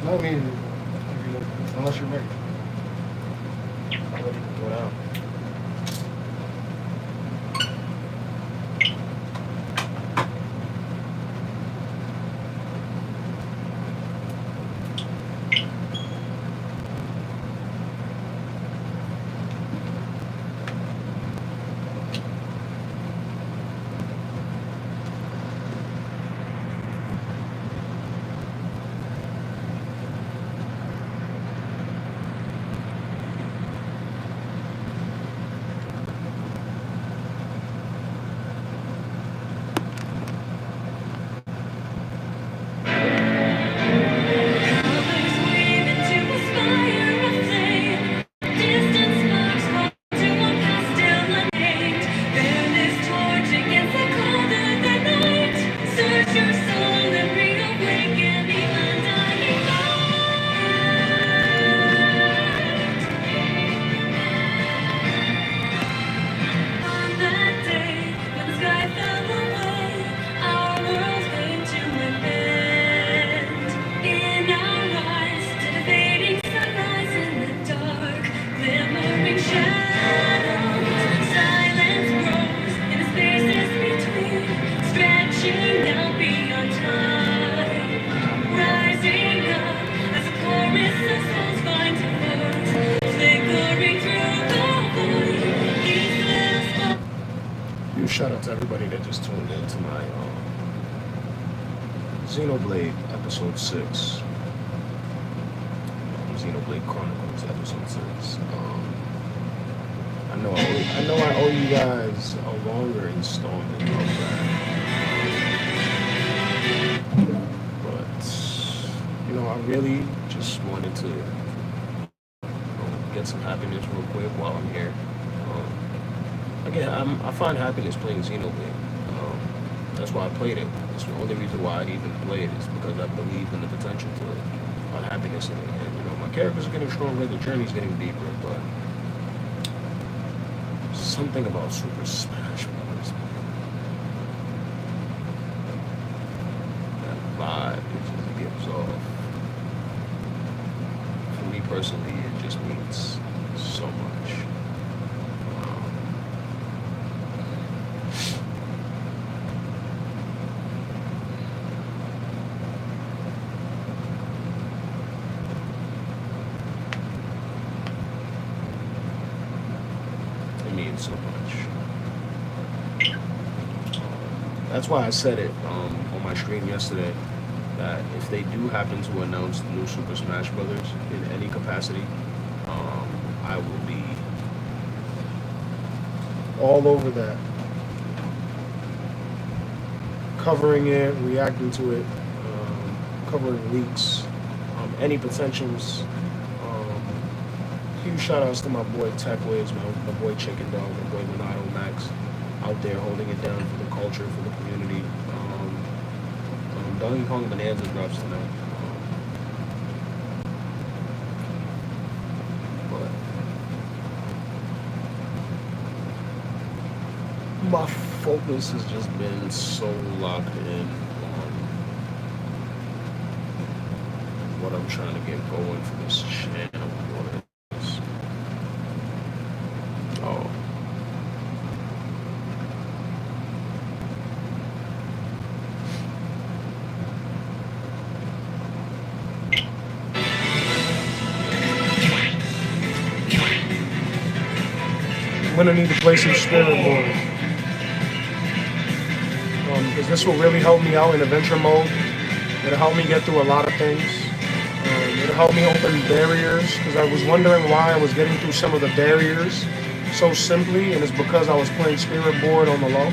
I mean, unless you're married. I'm ready to go down. Huge shout out to everybody that just tuned in to my Xenoblade episode 6. Xenoblade Chronicles episode 6. I know I owe you guys a longer installment of that. But I really just wanted to get some happiness real quick while I'm here. Again, I find happiness playing Xenoblade. That's why I played it. It's the only reason why I even played it is because I believe in the potential to find happiness in it. And my characters are getting stronger, the journey's getting deeper, but something about Super Smash Bros. That vibe it just gives off. For me personally, it just means so much. So much. That's why I said it on my stream yesterday that if they do happen to announce the new Super Smash Brothers in any capacity, I will be all over that, covering it, reacting to it, covering leaks, any potentials. Huge shout outs to my boy Tech Wiz, my boy Chicken Dog, my boy Renato Max, out there holding it down for the culture, for the community. Donkey Kong Bonanza drops tonight. But my focus has just been so locked in on what I'm trying to get going for this channel. I'm gonna need to play some Spirit Board. Because this will really help me out in adventure mode. It'll help me get through a lot of things. It'll help me open barriers, because I was wondering why I was getting through some of the barriers so simply, and it's because I was playing Spirit Board on the low.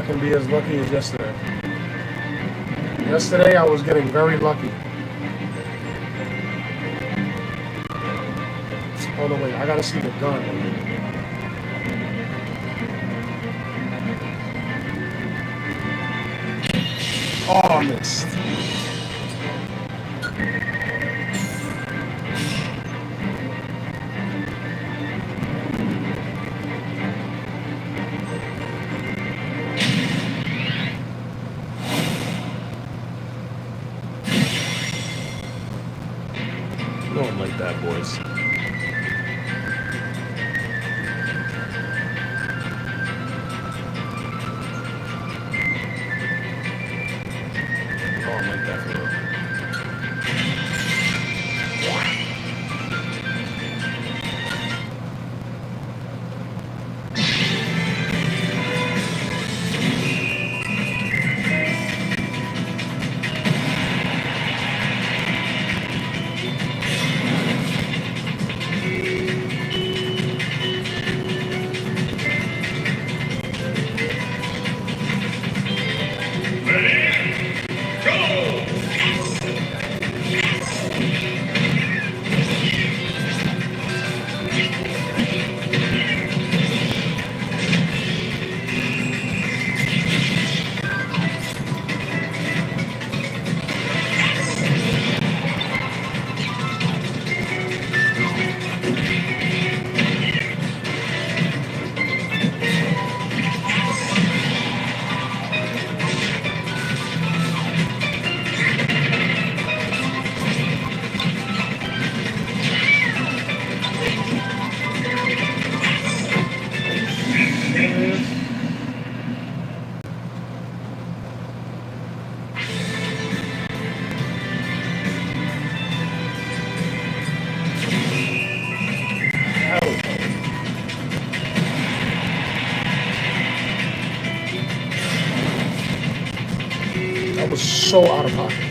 fucking be as lucky as yesterday. Yesterday I was getting very lucky. Oh no, wait, I gotta see the gun. Oh, I missed. You don't like that, boys. Oh, I like that for real. That was so out of pocket.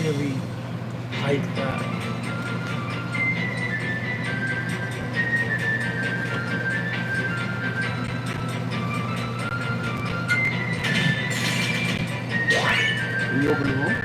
Really like that. Can you open the room?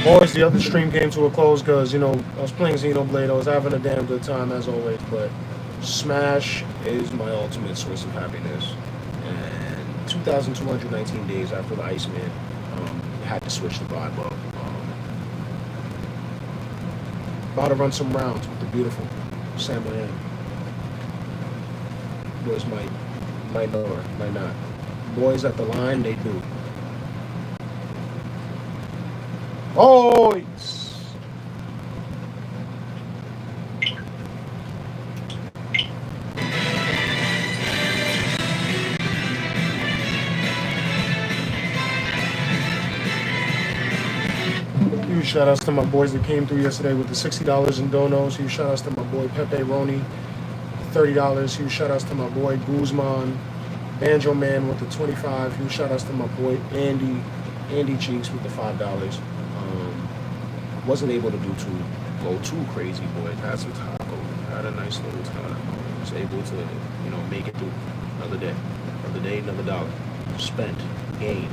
Boys, the other stream came to a close because, you know, I was playing Xenoblade. I was having a damn good time as always, but Smash Is my ultimate source of happiness. And 2,219 days after the Iceman, had to switch to God Mode. about to run some rounds with the beautiful Sam Ann. Boys might know her, might not. Boys at the line, they do. Oh, shout outs to my boys that came through yesterday with the $60 in donos. Huge shout outs to my boy Pepe Roni, $30. Huge shout outs to my boy Guzman, Banjo Man with the 25. Huge shout outs to my boy Andy Cheeks with the $5. Wasn't able to go too crazy, boys. Had some tacos, had a nice little time. Was able to, make it through another day, another dollar. Spent, gained,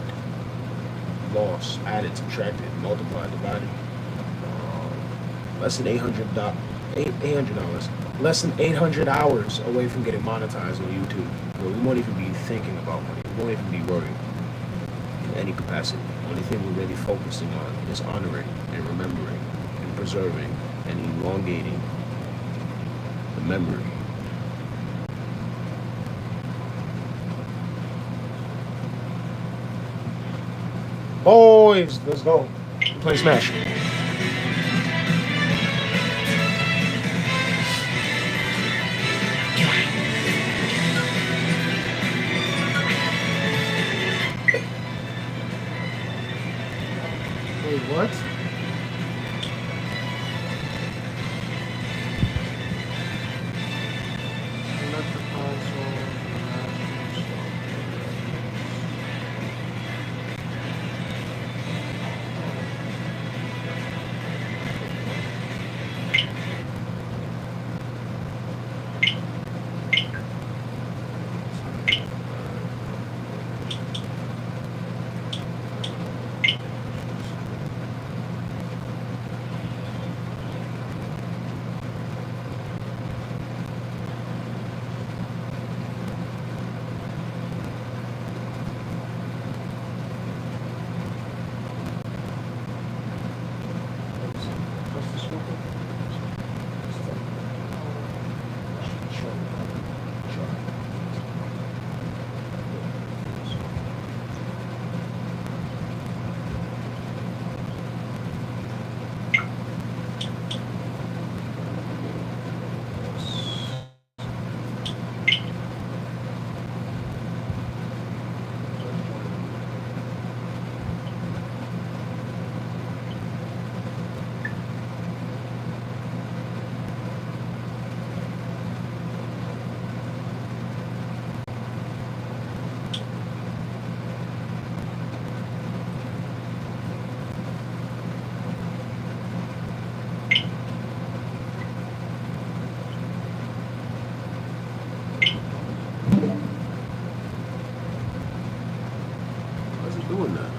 lost, added, subtracted, multiplied, divided. Less than $800. Less than 800 hours away from getting monetized on YouTube. Where we won't even be thinking about money. We won't even be worried in any capacity. The only thing we're really focusing on is honoring and remembering and preserving and elongating the memory. Boys, let's go. Play Smash. Wait, what? Doing that.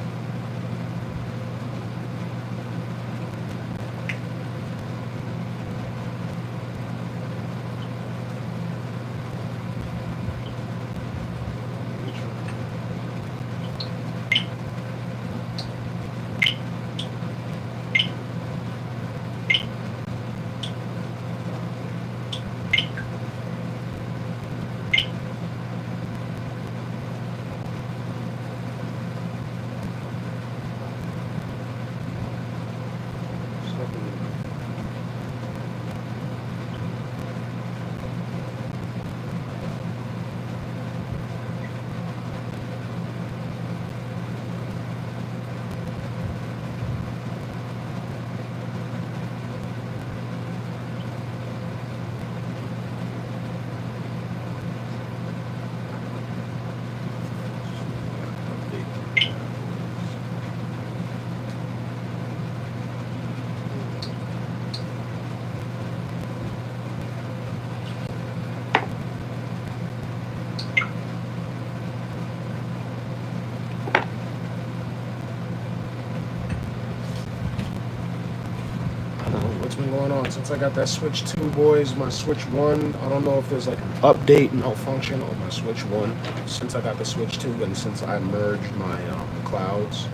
What's been going on since I got that Switch 2, boys? My Switch 1, I don't know if there's like an update malfunction on my Switch 1 since I got the Switch 2 and since I merged my clouds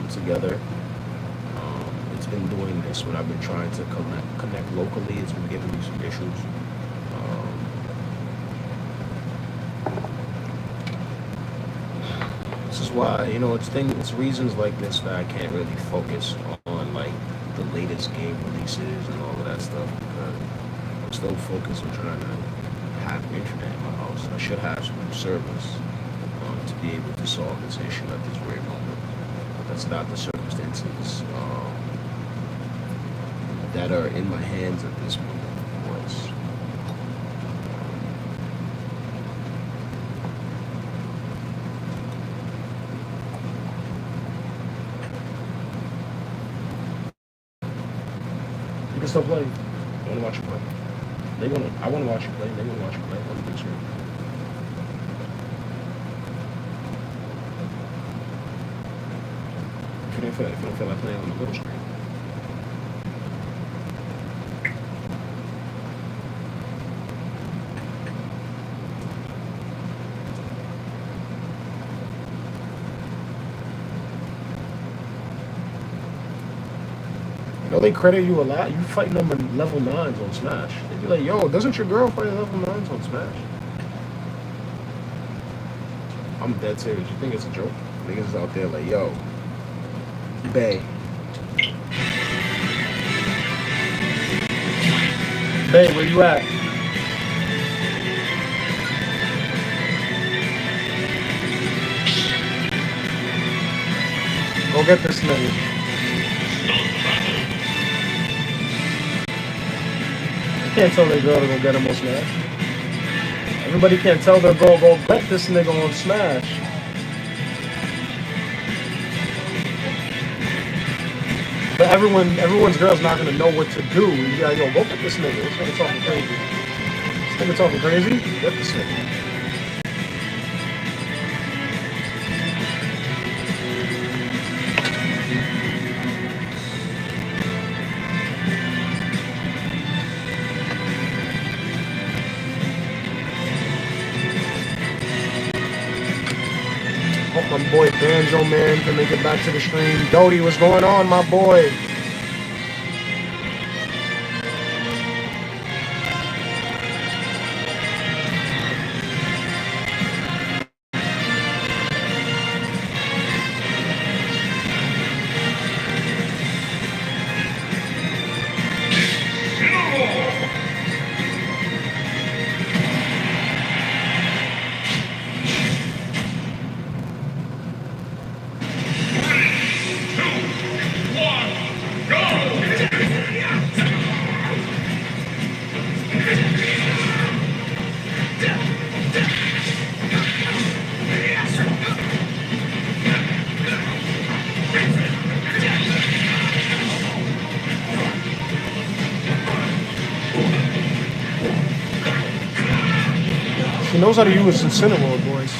together. It's been doing this when I've been trying to connect locally. It's been giving me some issues. This is why, it's reasons like this that I can't really focus on like the latest game releases and all of that stuff because I'm still focused on trying to have internet in my house. I should have some service to be able to solve this issue at this very moment. But that's not the circumstances that are in my hands at this moment was You can still play. I want to watch you play. I want to watch you play. They want to watch you play on the big screen. If you don't feel like playing on the little screen. You know, they credit you a lot. You fight level 9s on Smash. They be like, yo, doesn't your girl fight level 9s on Smash? I'm dead serious. You think it's a joke? Niggas is out there like, yo, Bay. Babe, where you at? Go get this nigga. You can't tell their girl to go get him on Smash. Everybody can't tell their girl, go get this nigga on Smash. But everyone's girl's not gonna know what to do. You gotta go get this nigga. This nigga talking crazy. This nigga talking crazy? Get this nigga. Hope my boy Banjo Man can make it back to the stream. Dodie, what's going on, my boy? She knows how to use Incineroar, boys.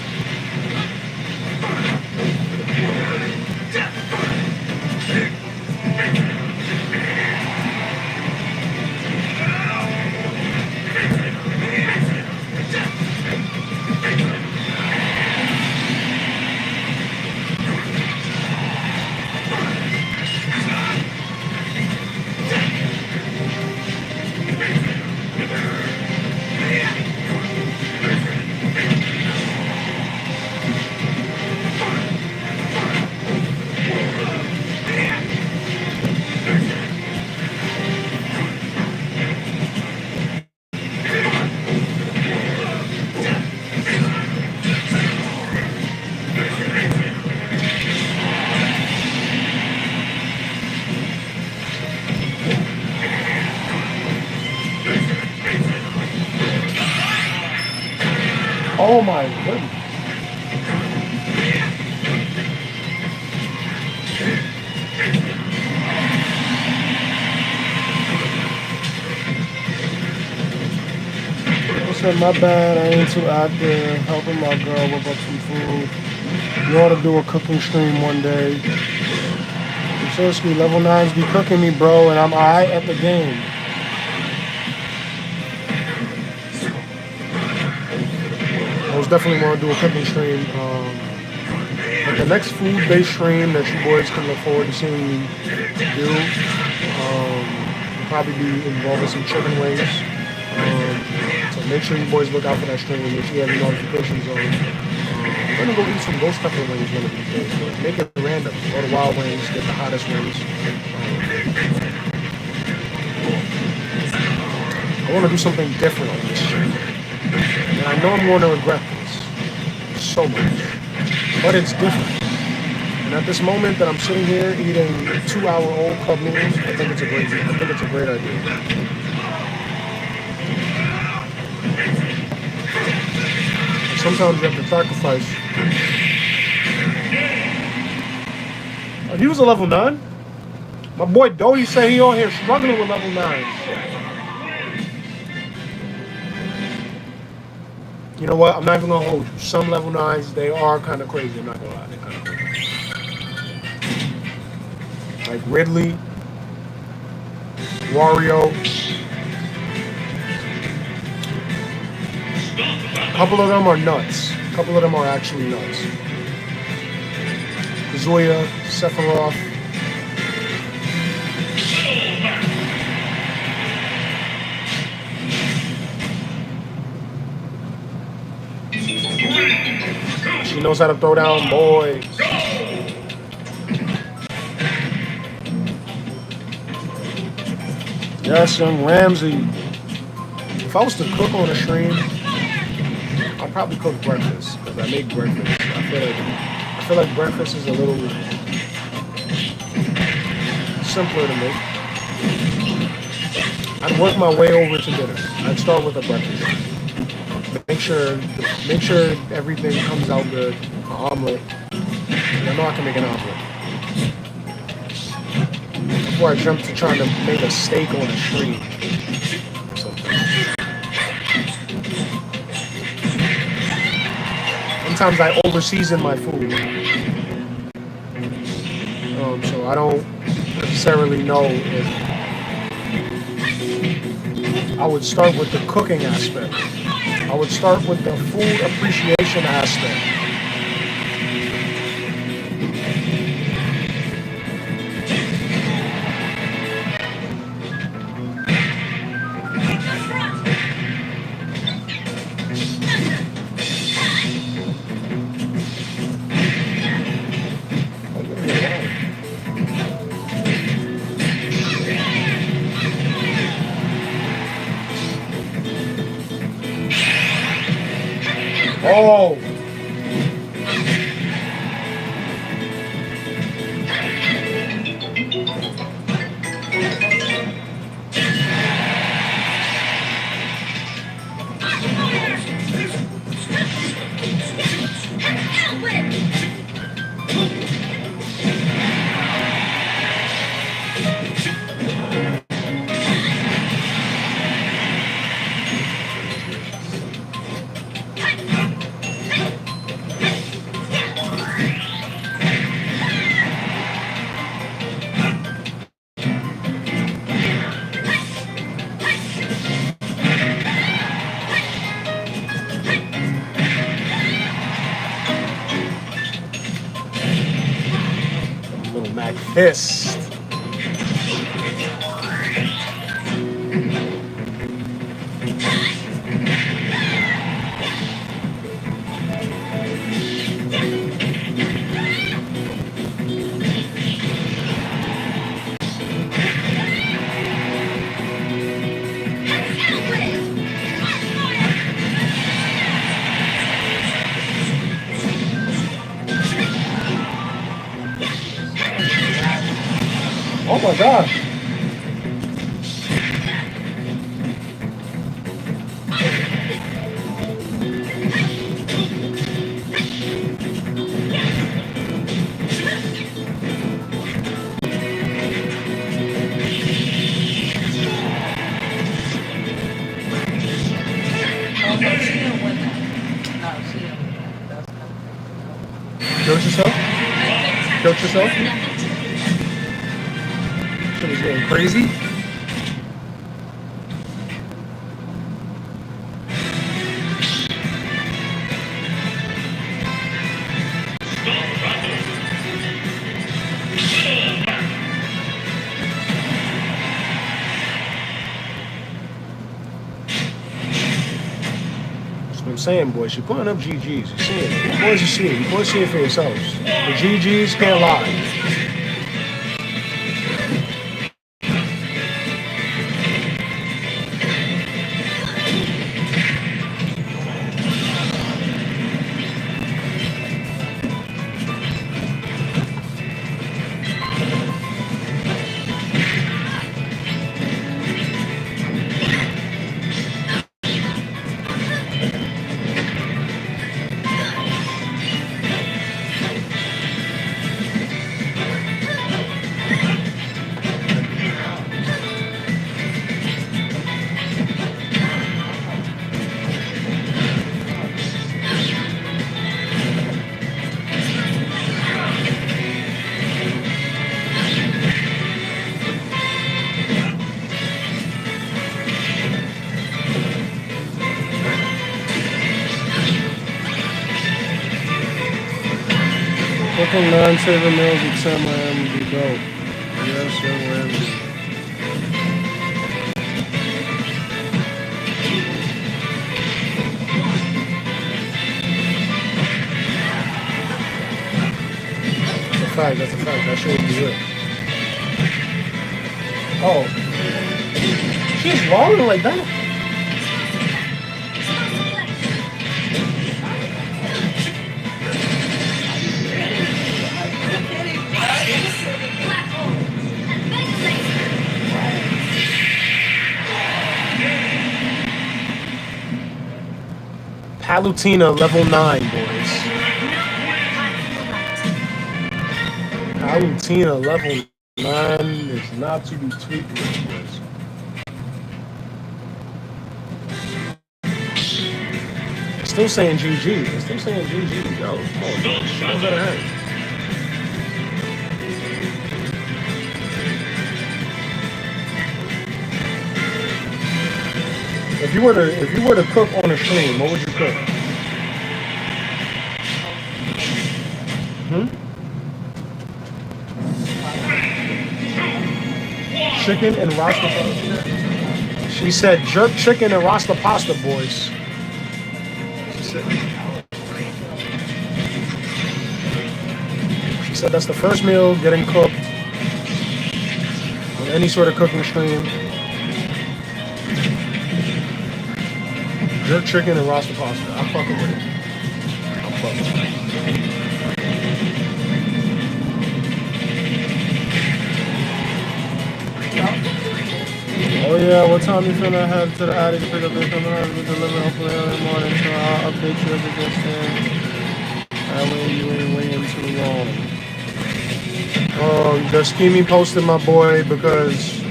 Oh my goodness. I said, my bad, I ain't too active, helping my girl whip up some food. You ought to do a cooking stream one day. Seriously, level 9s be cooking me, bro, and I'm alright at the game. I was definitely want to do a cooking stream. Like the next food-based stream that you boys can look forward to seeing me do will probably be involving some chicken wings. So make sure you boys look out for that stream. Make sure you have your notifications on. I'm gonna go eat some ghost pepper wings one of these days. But make it random. Go to Wild Wings, get the hottest wings. I want to do something different on this stream. And I know I'm going to regret this so much, but it's different. And at this moment that I'm sitting here eating 2-hour-old cup noodles, I think it's a great idea. And sometimes you have to sacrifice. Oh, he was a level 9? My boy Doty said he on here struggling with level 9. You know what? I'm not even gonna hold you. Some level 9s, they are kind of crazy. I'm not gonna lie, they're kind of crazy. Like Ridley, Wario. A couple of them are nuts. A couple of them are actually nuts. Zoya, Sephiroth. She knows how to throw down boys. Yes, young Ramsey. If I was to cook on a stream, I'd probably cook breakfast because I make breakfast. I feel like breakfast is a little simpler to make. I'd work my way over to dinner. I'd start with a breakfast. Make sure everything comes out good. An omelet. And I know I can make an omelet. Before I jump to trying to make a steak on a stream or something. Sometimes I over-season my food. So I don't necessarily know if I would start with the cooking aspect. I would start with the food appreciation aspect. Oh! Little Mac Fist. Oh my God. Killed yourself? Killed yourself? Shit is getting crazy. That's what I'm saying, boys. You're putting up GGs. You see it. You boys, you see it. You boys see it for yourselves. The GGs can't lie. think 9 saver meals at Sam Miami would be dope. Yes, sir, Ramsey. That's a fact. That shit would be it. Oh. She's rolling like that. Palutina level 9, boys. Palutina level 9 is not to be tweaked with, boys. Still saying GG. They're still saying GG. Yo, come on, show better hand. If you were to cook on a stream, what would you cook? Chicken and rasta pasta. She said jerk chicken and rasta pasta, boys. She said that's the first meal getting cooked on any sort of cooking stream. Jerk chicken and rasta pasta. I'm fucking with it. I'm fucking with it. Oh yeah, what time you finna head to the attic to pick up this coming out to deliver hopefully early morning, so I'll update you as it gets there. That way you ain't waiting too long. Just keep me posted, my boy, because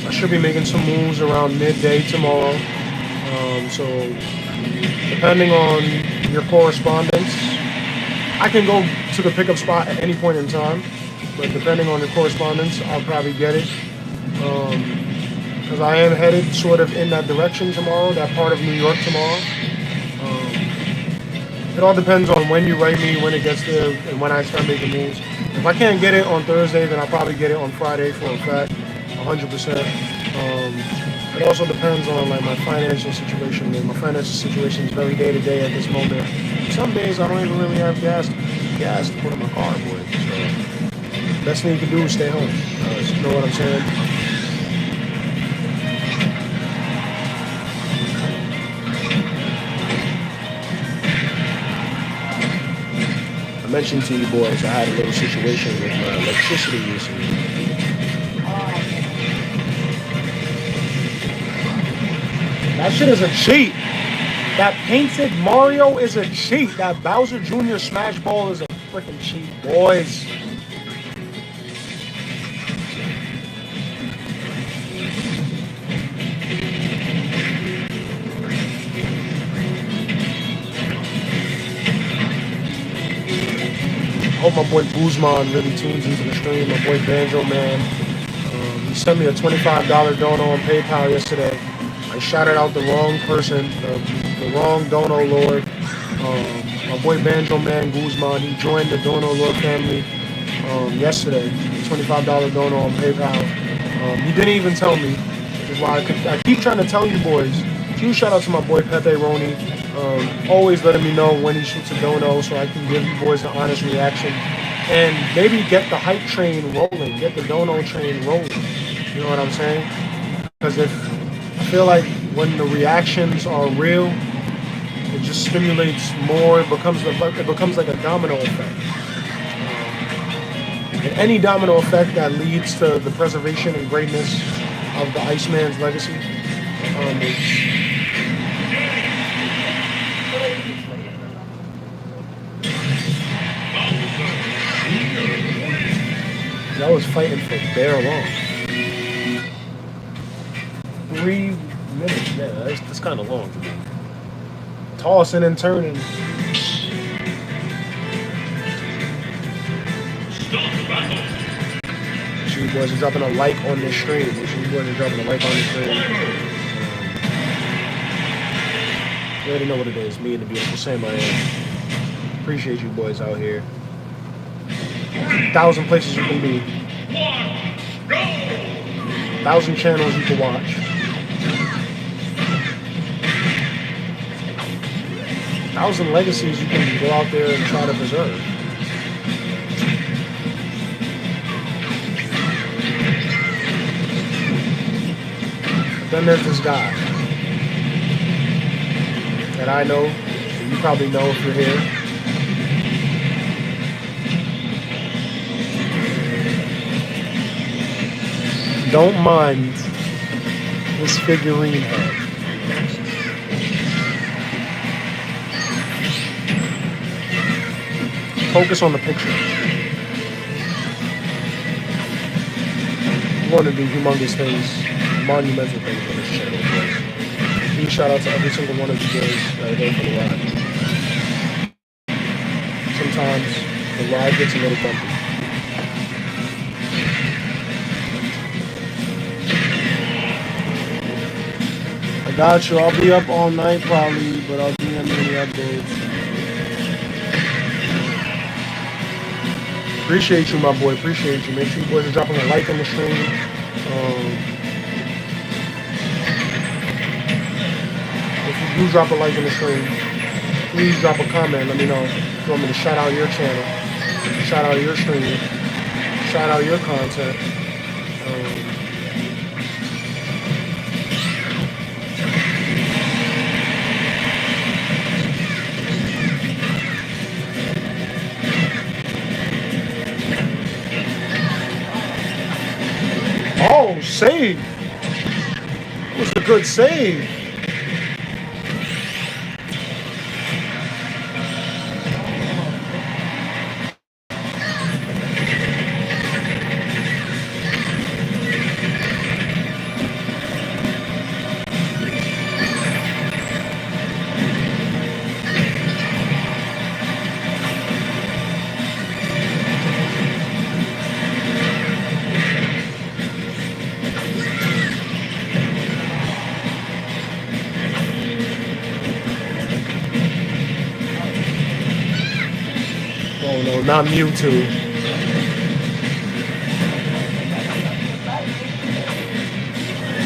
I should be making some moves around midday tomorrow. So depending on your correspondence, I can go to the pickup spot at any point in time. But depending on the correspondence, I'll probably get it. Because I am headed sort of in that direction tomorrow, that part of New York tomorrow. It all depends on when you write me, when it gets there, and when I start making moves. If I can't get it on Thursday, then I'll probably get it on Friday for a fact, 100%. It also depends on like my financial situation. My financial situation is very day to day at this moment. Some days I don't even really have gas to put in my car, boy. So best thing you can do is stay home. You know what I'm saying? I mentioned to you boys I had a little situation with my electricity recently. That shit is a cheat. That painted Mario is a cheat. That Bowser Jr. Smash Ball is a freaking cheat, boys. I hope my boy Guzman really tunes into the stream. My boy Banjo Man. He sent me a $25 dono on PayPal yesterday. I shouted out the wrong person, the wrong dono lord. My boy Banjo Man Guzman, he joined the Dono Lord family yesterday. $25 dono on PayPal. He didn't even tell me, which is why I keep trying to tell you boys. Huge shout out to my boy Pepe Roni. Always letting me know when he shoots a dono so I can give you boys an honest reaction. And maybe get the hype train rolling, get the dono train rolling. You know what I'm saying? Because I feel like when the reactions are real, it just stimulates more. It becomes like a domino effect. And any domino effect that leads to the preservation and greatness of the Iceman's legacy. I was fighting for bare long. 3 minutes, yeah, that's kind of long for me. Tossing and turning. Make sure you boys are dropping a like on this stream. Make sure you boys are dropping a like on this stream. You already know what it is. Me and the beautiful Sam I am. Appreciate you boys out here. 1,000 places you can be. 1,000 channels you can watch. 1,000 legacies you can go out there and try to preserve. But then there's this guy that I know, you probably know if you're here. Don't mind this figurine head. Focus on the picture. I'm going to do humongous things, monumental things on this channel. Huge shout out to every single one of you guys that are there for the ride. Sometimes the ride gets a little bumpy. I got you. I'll be up all night probably, but I'll DM you any updates. Appreciate you, my boy. Appreciate you. Make sure you boys are dropping a like on the stream. If you do drop a like on the stream, please drop a comment. Let me know if you want me to shout out your channel, shout out your stream, shout out your content. Oh, save! That was a good save. Oh no, not Mewtwo.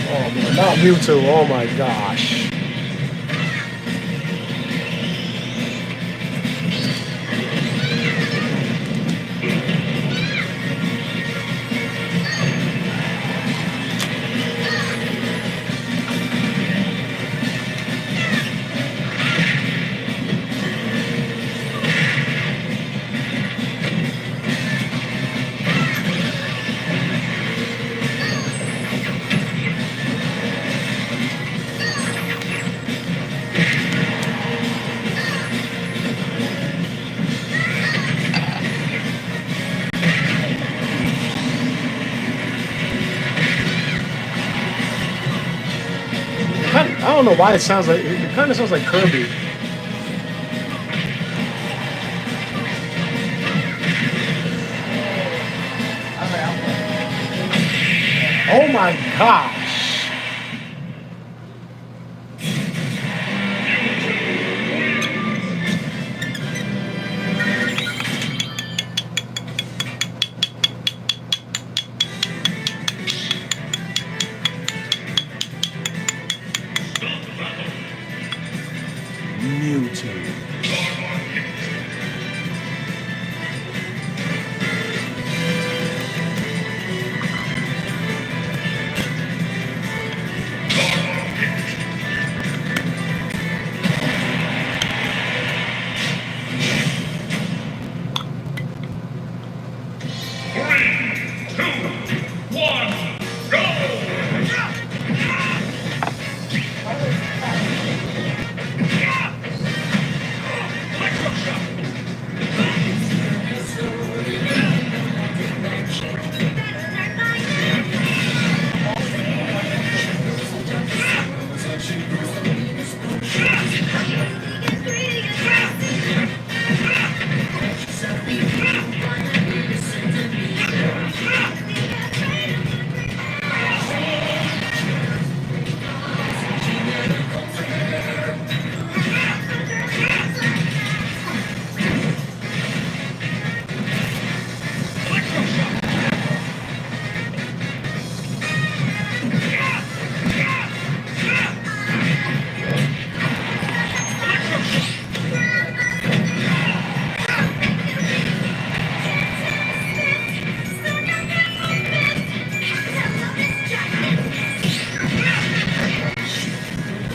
Oh man, not Mewtwo. Oh my gosh. I don't know why it sounds like, it kind of sounds like Kirby. Oh my gosh. Mewtwo.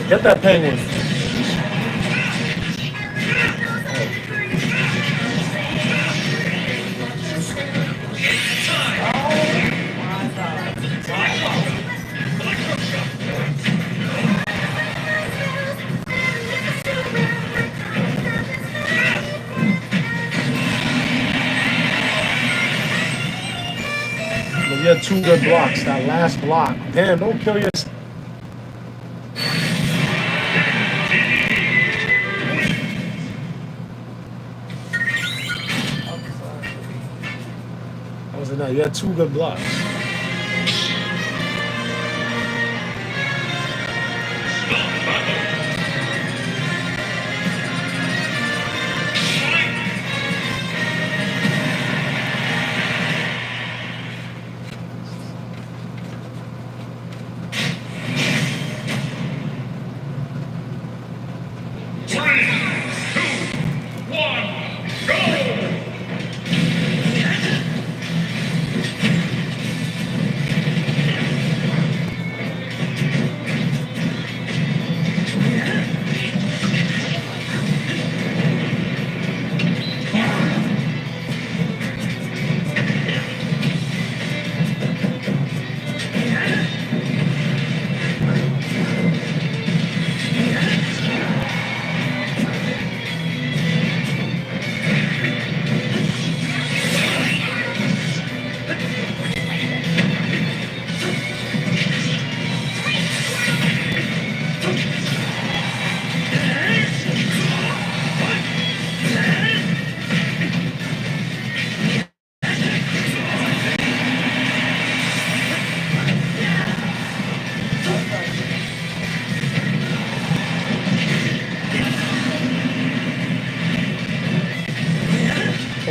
Get that penguin. You had 2 good blocks. That last block. Damn, don't kill yourself. That was enough. You had 2 good blocks.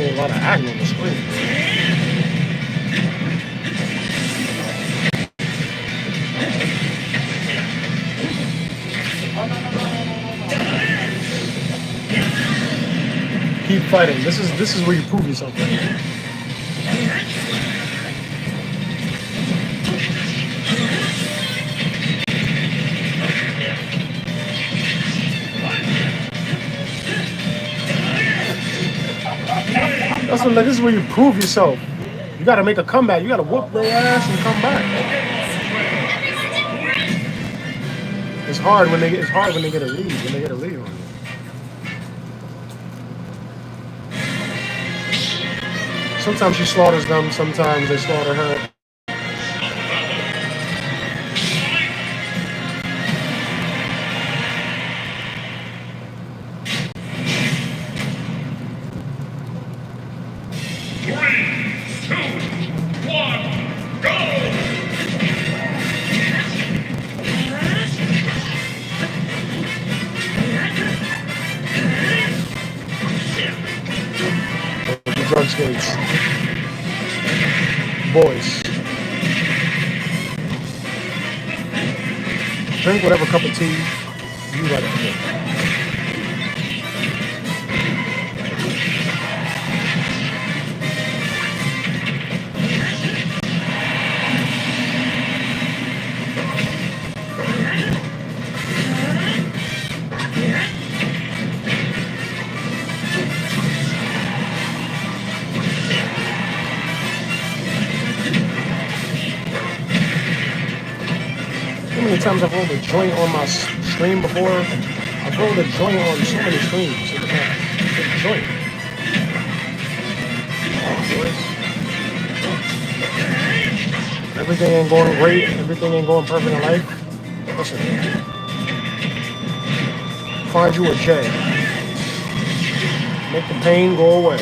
A lot of acting on the screen. Keep fighting. This is where you prove yourself. That's what, like, this is where you prove yourself. You gotta make a comeback. You gotta whoop their ass and come back. It's hard when they get a lead. When they get a lead on you. Sometimes she slaughters them. Sometimes they slaughter her. Drug skates. Boys. Drink whatever cup of tea you like to drink. How many times I've rolled a joint on my stream before? I've rolled a joint on so many streams in the past. It's a joint. Everything ain't going great. Everything ain't going perfect in life. Listen. Find you a J. Make the pain go away.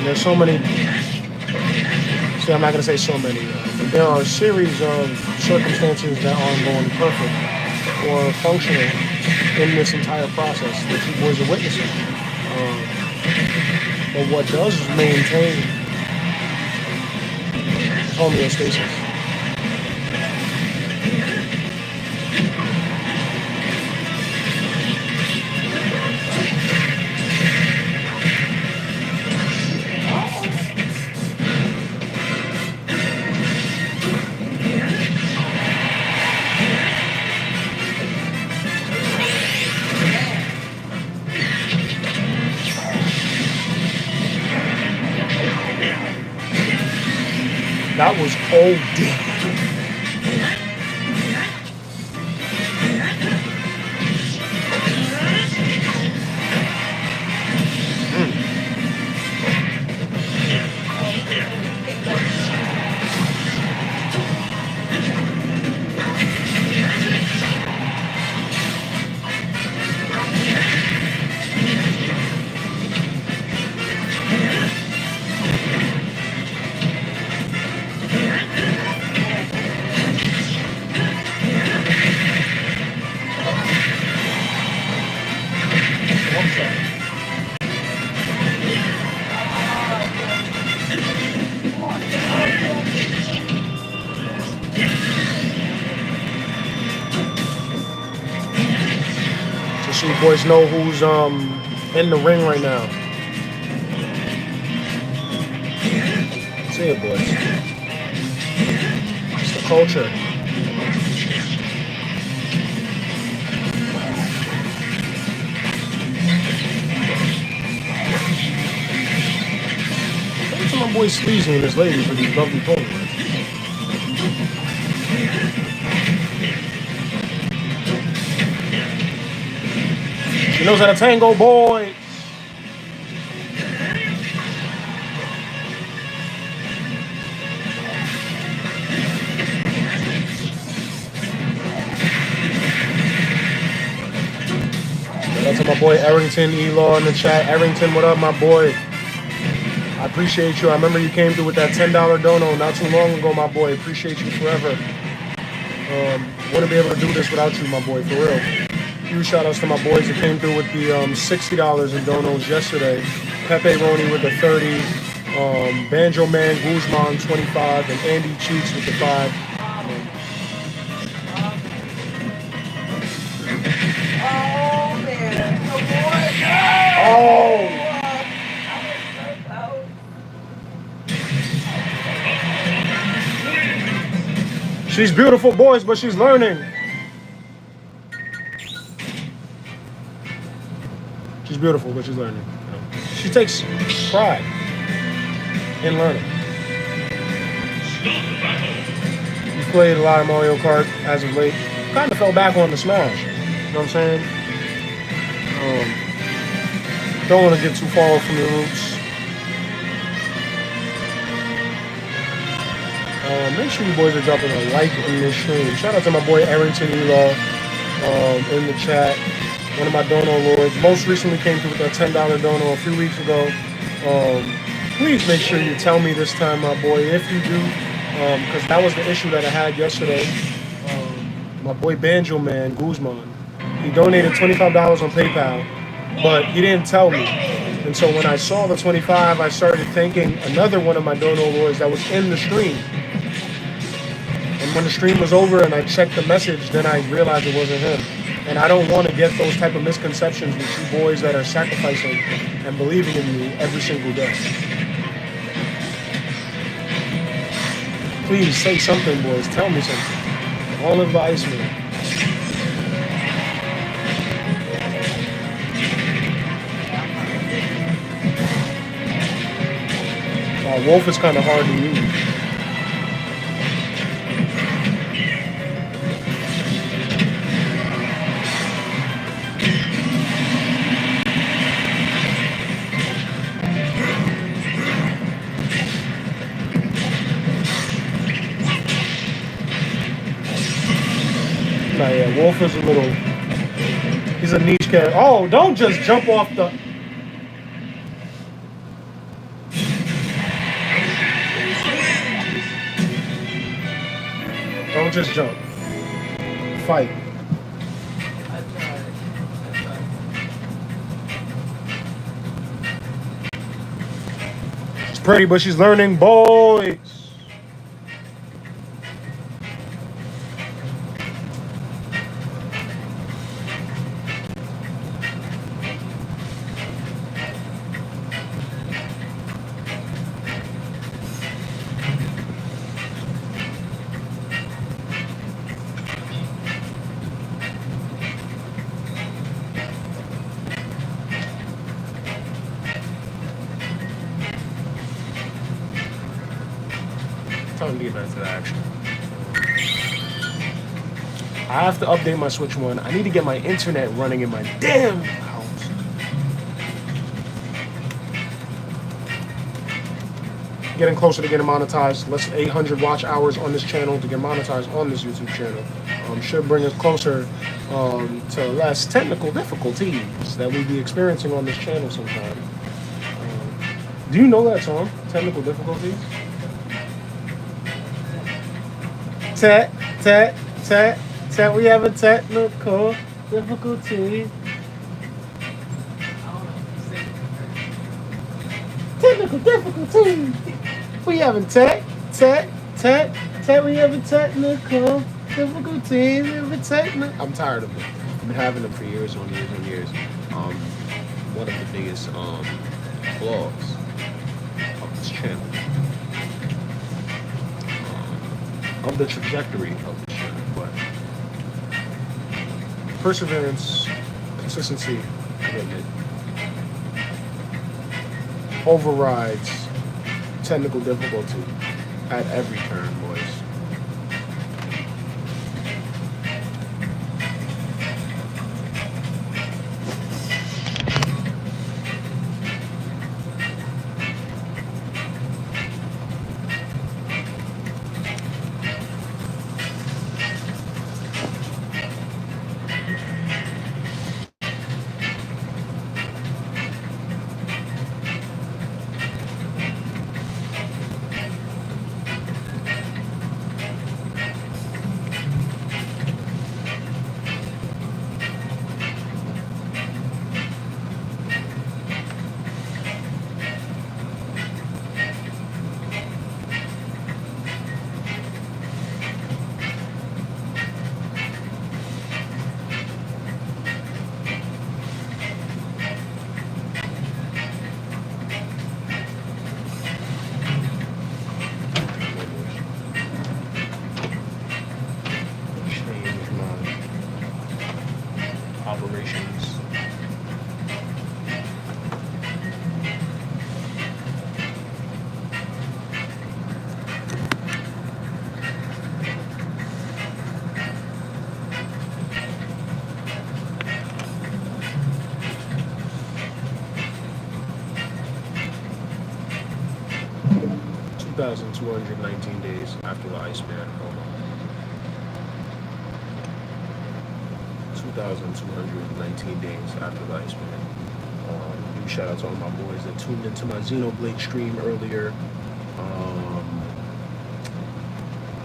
There's so many, see, I'm not going to say so many, but there are a series of circumstances that aren't going perfect or functional in this entire process that you boys are witnessing. But what does is maintain homeostasis. That was OD. Just so you boys know who's in the ring right now. See it, boys. It's the culture. Shout out to my boy Sleazy and his lady for these lovely photos. She knows how to tango, boy. Shout out to my boy Arrington Elaw in the chat. Arrington, what up, my boy? I appreciate you. I remember you came through with that $10 dono not too long ago, my boy. Appreciate you forever. Wouldn't be able to do this without you, my boy, for real. Huge shout outs to my boys that came through with the $60 in donos yesterday. Pepe Roney with the 30, Banjo Man Guzman 25, and Andy Cheeks with the 5. Oh man, oh boy! Oh! She's beautiful, boys, but she's learning. She's beautiful, but she's learning. She takes pride in learning. You've played a lot of Mario Kart as of late. Kind of fell back on the Smash. You know what I'm saying? Don't want to get too far from your roots. Make sure you boys are dropping a like in this stream. Shout out to my boy Arrington Elaw in the chat. One of my dono lords. Most recently came through with that $10 dono a few weeks ago. Please make sure you tell me this time, my boy, if you do. Because that was the issue that I had yesterday. My boy Banjo Man Guzman. He donated $25 on PayPal, but he didn't tell me. And so when I saw the 25, I started thanking another one of my dono lords that was in the stream. And when the stream was over and I checked the message, then I realized it wasn't him. And I don't want to get those type of misconceptions with you boys that are sacrificing and believing in me every single day. Please say something, boys. Tell me something. All advice, man. Wolf is kind of hard to use. Nah, yeah, Wolf is a little. He's a niche character. Oh, don't just jump off the. Don't just jump. Fight. She's pretty, but she's learning, boys. time to get back to the action. I have to update my Switch 1. I need to get my internet running in my damn house. Getting closer to getting monetized. Less than 800 watch hours on this channel to get monetized on this YouTube channel. Should bring us closer to less technical difficulties that we'll be experiencing on this channel sometime. Do you know that song, Technical Difficulties? Tech, we have a technical difficulty. Technical difficulty. We have a tech, we have a technical difficulty. We have a technical. I'm tired of them. I've been having them for years on years and years. One of the biggest flaws of this channel, of the trajectory of this channel, but perseverance, consistency, commitment overrides technical difficulty at every turn, boys. Operations. 2,219 days after the Iceman. 2,219 days after the Iceman. Huge shout out to all my boys that tuned into my Xenoblade stream earlier.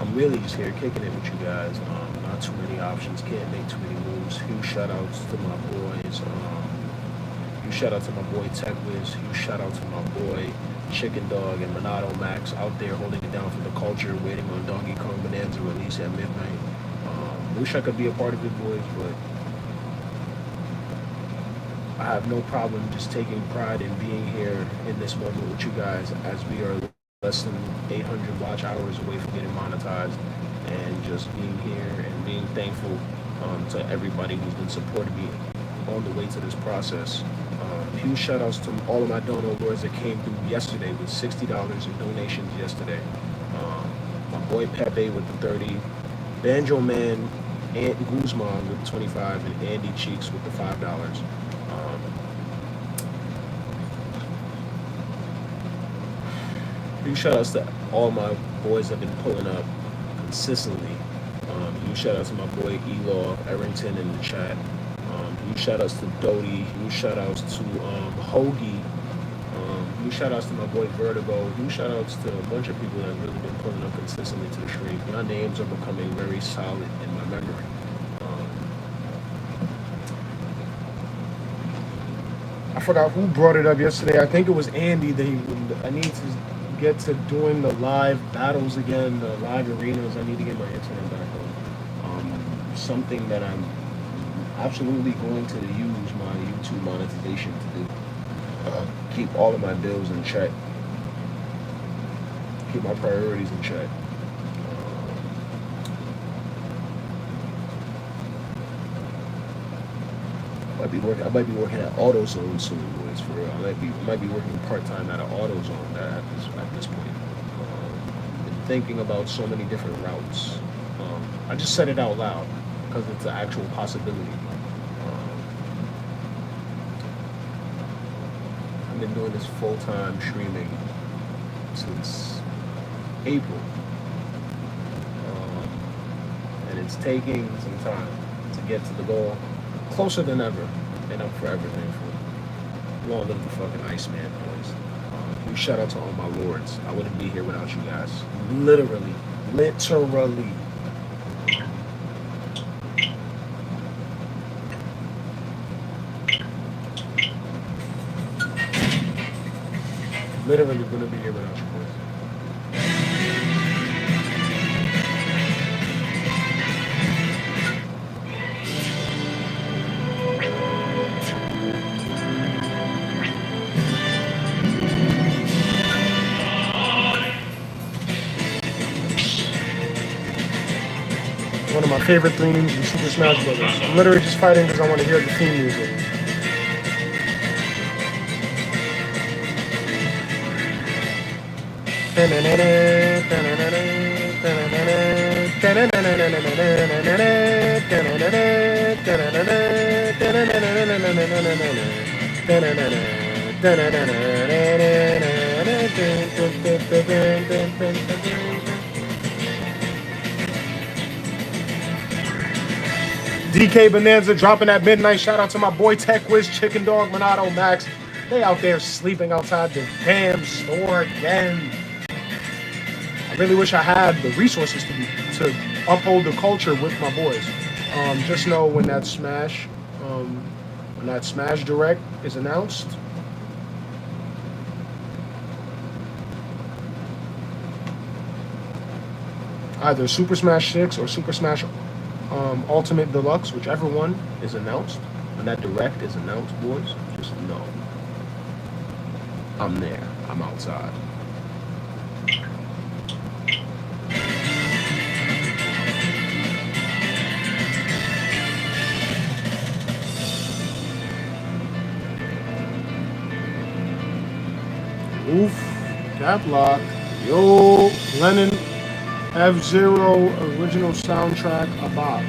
I'm really just here kicking it with you guys. Not too many options, can't make too many moves. Huge shout outs to my boys. Huge shout out to my boy TechWiz. Huge shout out to my boy Chicken Dog and Monado Max out there holding it down for the culture, waiting on Donkey Kong Bonanza release at midnight. Wish I could be a part of it, boys, but I have no problem just taking pride in being here in this moment with you guys as we are less than 800 watch hours away from getting monetized, and just being here and being thankful to everybody who's been supporting me on the way to this process. Huge shout outs to all of my donor lords that came through yesterday with $60 in donations yesterday. My boy Pepe with the 30, Banjo Man, Aunt Guzman with 25, and Andy Cheeks with the $5. Huge shout outs to all my boys that have been pulling up consistently. Huge shout outs to my boy Elaw Errington in the chat. Huge shout outs to Doty. Huge shout outs to Hoagie. Huge shout outs to my boy Vertigo. Huge shout outs to a bunch of people that have really been pulling up consistently to the stream. My names are becoming very solid in my memory. I forgot who brought it up yesterday. I think it was Andy that I need to get to doing the live battles again, the live arenas. I need to get my internet back on. Something that I'm absolutely going to use my YouTube monetization to do. Keep all of my bills in check. Keep my priorities in check. I might be working at AutoZone soon, boys. For real, I might be working part time at an AutoZone at this point. Been thinking about so many different routes. I just said it out loud because it's an actual possibility. I've been doing this full-time streaming since April, and it's taking some time to get to the goal, closer than ever, and I'm forever thankful. Long live the fucking Iceman, boys. Huge shout out to all my lords. I wouldn't be here without you guys. Literally. Literally gonna be here without you, boys. One of my favorite themes in Super Smash Bros. I'm literally just fighting because I want to hear the theme music. DK Bonanza dropping at midnight. Shout out to my boy Tech Wiz, Chicken Dog, Monado, Max. They out there sleeping outside the damn store again. I really wish I had the resources to uphold the culture with my boys. Just know when that Smash Direct is announced, either Super Smash 6 or Super Smash Ultimate Deluxe, whichever one is announced, when that Direct is announced, boys, just know I'm there. I'm outside. Oof, cap lock. Yo, Lennon, F-Zero original soundtrack, Abab.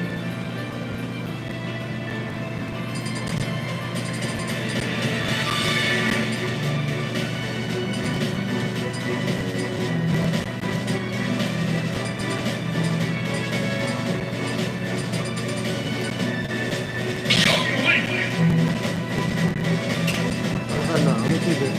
No, I'm gonna keep it.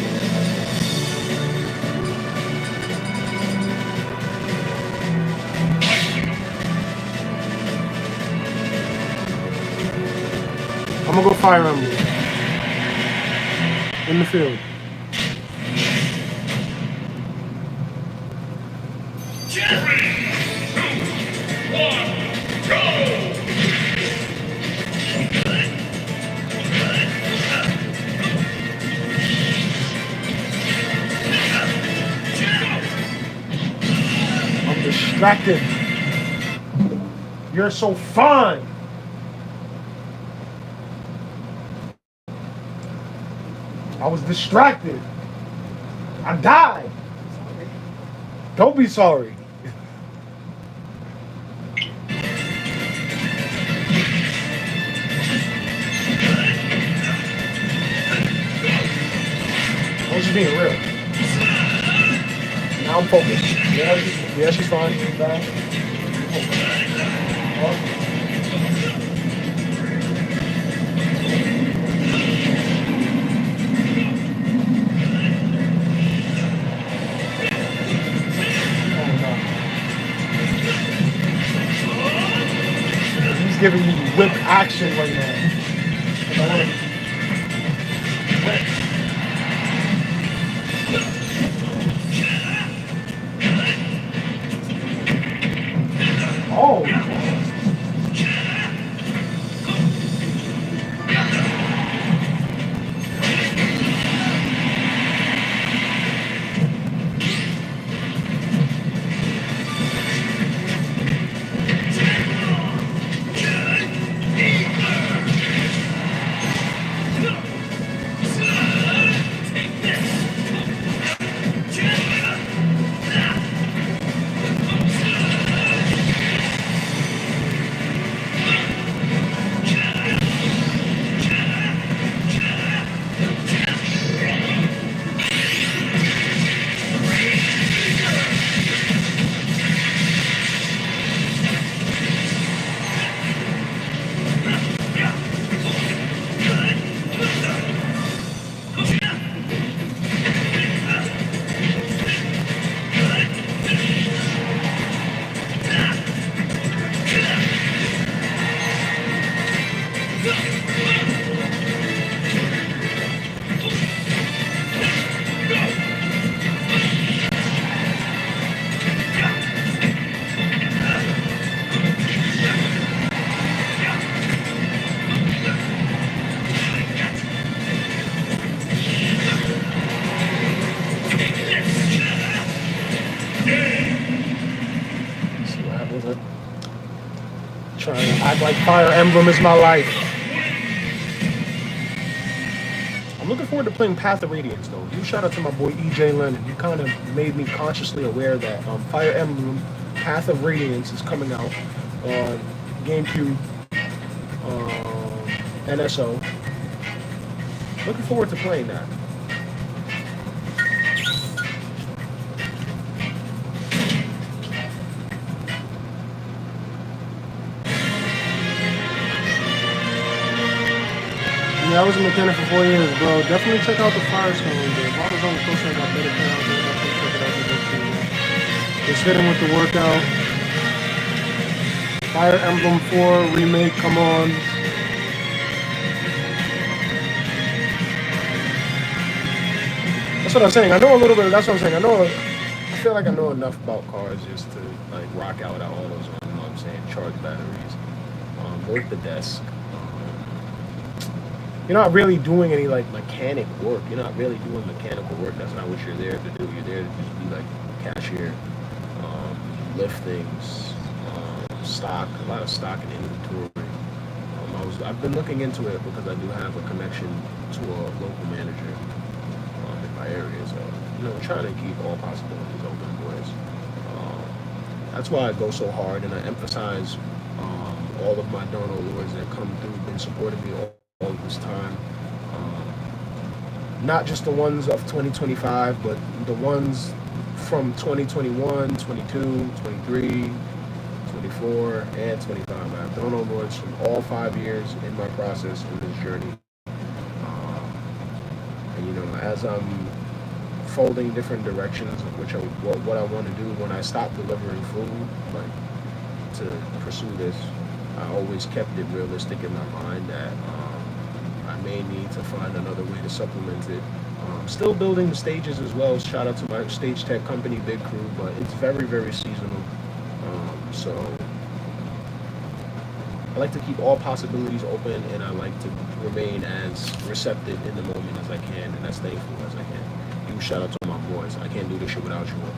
I'm gonna go Fire Emblem. In the field. I'm distracted. You're so fine. I was distracted. I died. Don't be sorry. I was just being real. Now I'm focused. Yeah, she's fine. She's fine. He's giving me whip action right now. Oh. Act like Fire Emblem is my life. I'm looking forward to playing Path of Radiance, though. Huge shout out to my boy EJ Lennon. He kind of made me consciously aware that Fire Emblem Path of Radiance is coming out on GameCube, NSO. Looking forward to playing that. Yeah, I was a mechanic for 4 years, bro. Definitely check out the Firestone. If I was on the coast, I got better pay out there. Definitely check it out. Just hit him with the workout. Fire Emblem 4 remake, come on. That's what I'm saying. I know a little bit. That's what I'm saying. I feel like I know enough about cars just to like rock out at all those. You know what I'm saying? Charge batteries, work the desk. You're not really doing any like mechanic work. You're not really doing mechanical work. That's not what you're there to do. You're there to just be like cashier, lift things, stock, a lot of stock and inventory. I've been looking into it because I do have a connection to a local manager in my area. So trying to keep all possibilities open, boys. That's why I go so hard and I emphasize all of my dono lords that come through, been supporting me all this time, not just the ones of 2025, but the ones from 2021, 22, 23, 24, and 25. I have dono lords from all 5 years in my process in this journey. And as I'm folding different directions of what I want to do when I stop delivering food, like to pursue this, I always kept it realistic in my mind that I may need to find another way to supplement it. Still building the stages as well. Shout out to my stage tech company, Big Crew, but it's very, very seasonal. So I like to keep all possibilities open, and I like to remain as receptive in the moment as I can, and as thankful as I can. Huge shout out to my boys. I can't do this shit without you all.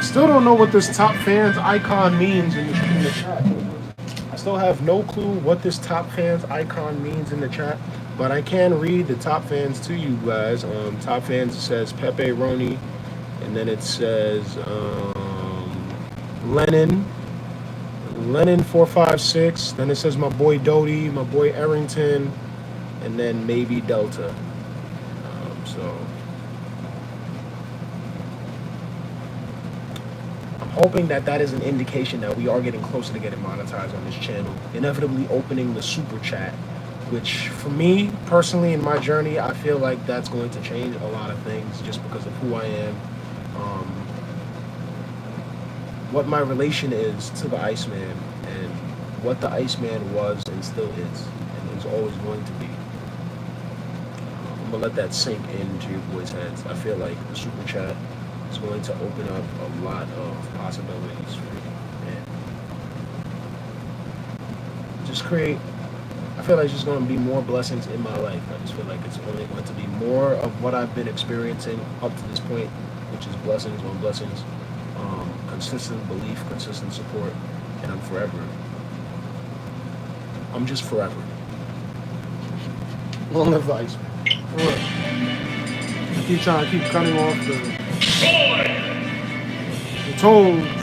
Still don't know what this top fans icon means in the chat. I still have no clue what this top fans icon means in the chat, but I can read the top fans to you guys. Top fans, it says Pepe Roni, and then it says Lennon 456. Then it says my boy Doty, my boy Arrington, and then maybe Delta. So hoping that is an indication that we are getting closer to getting monetized on this channel. Inevitably opening the super chat, which for me personally in my journey, I feel like that's going to change a lot of things just because of who I am, what my relation is to the Iceman, and what the Iceman was and still is, and is always going to be. I'm gonna let that sink into your boys' heads. I feel like the super chat is going to open up a lot of possibilities for me, and just create. I feel like it's just going to be more blessings in my life. I just feel like it's only going to be more of what I've been experiencing up to this point, which is blessings on blessings, consistent belief, consistent support, and I'm forever. I'm just forever. Long live the Iceman. For real. I keep cutting off the toes.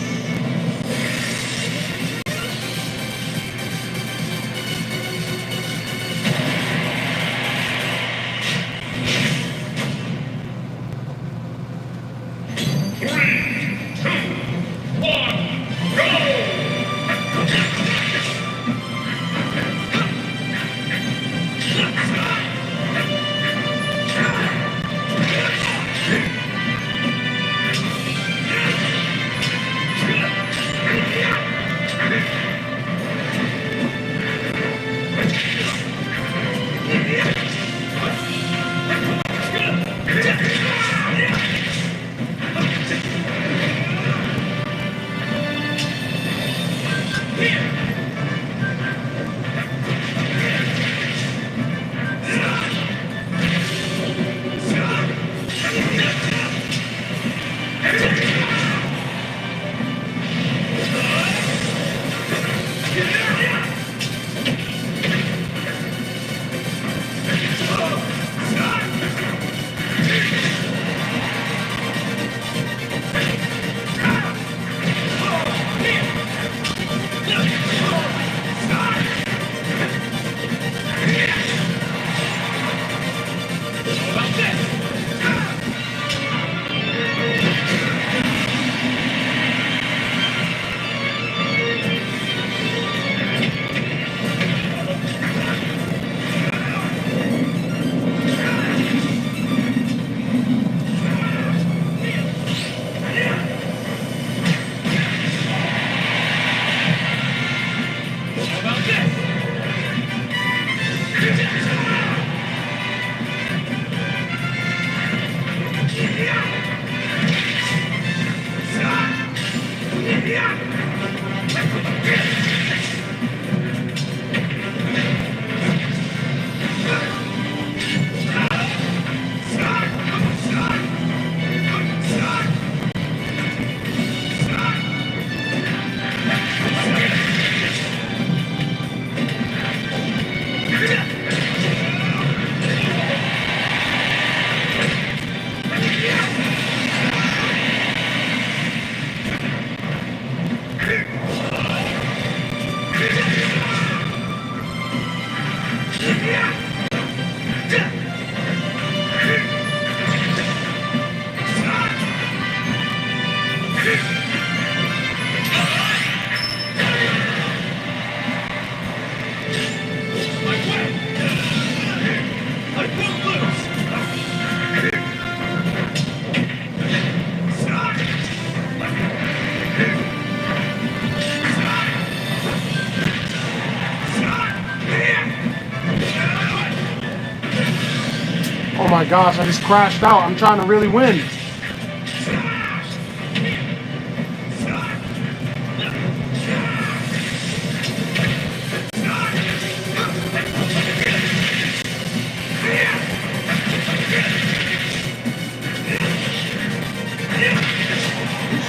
Oh my gosh, I just crashed out. I'm trying to really win. You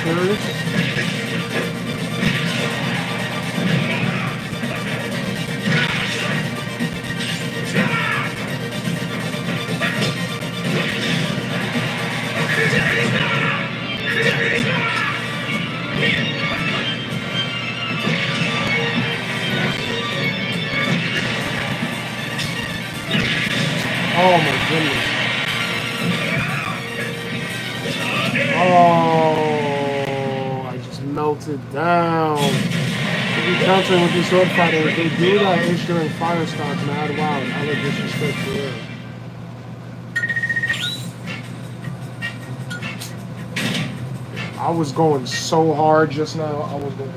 serious? Oh my goodness. Oh, I just melted down. If you're countering with these sword fighters, they do that ish during fire starts, mad wow, and hella disrespect for real. I was going so hard just now. I was going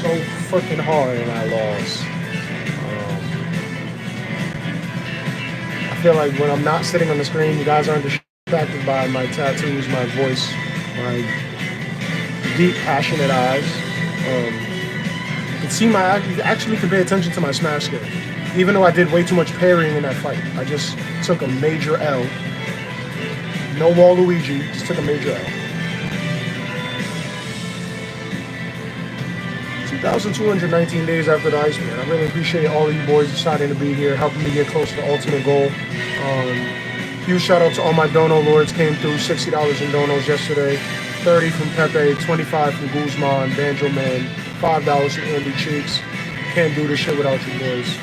so freaking hard and I lost. I feel like when I'm not sitting on the screen, you guys aren't distracted by my tattoos, my voice, my deep, passionate eyes. You can see you actually can pay attention to my smash skill. Even though I did way too much parrying in that fight, I just took a major L. No Waluigi, just took a major L. 2,219 days after the ice, man. I really appreciate all of you boys deciding to be here, helping me get close to the ultimate goal. Huge shout out to all my dono lords, came through $60 in donos yesterday. 30 from Pepe, 25 from Guzman, Banjo Man, $5 from Andy Cheeks. Can't do this shit without you boys.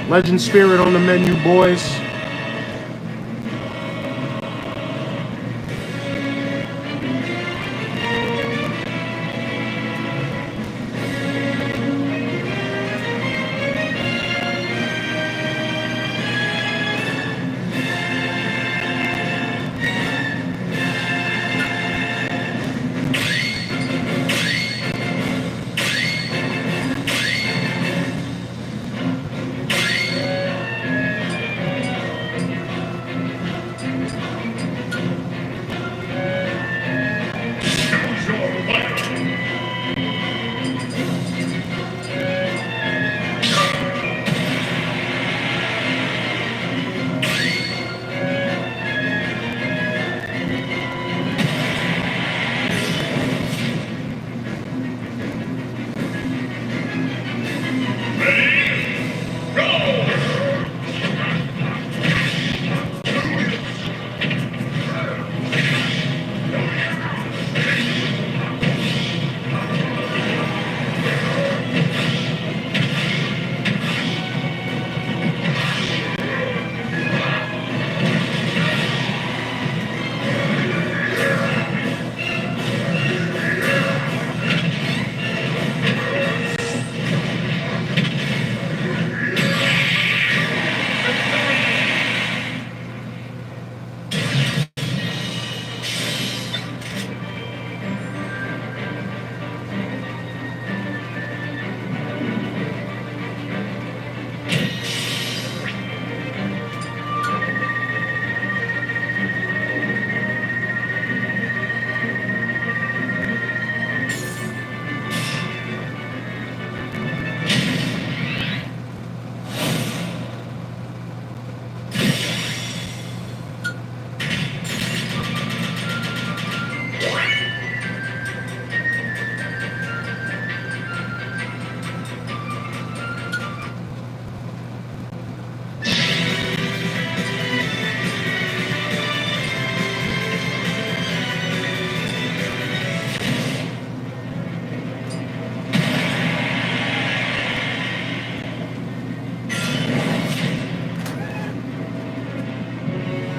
Legend Spirit on the menu, boys.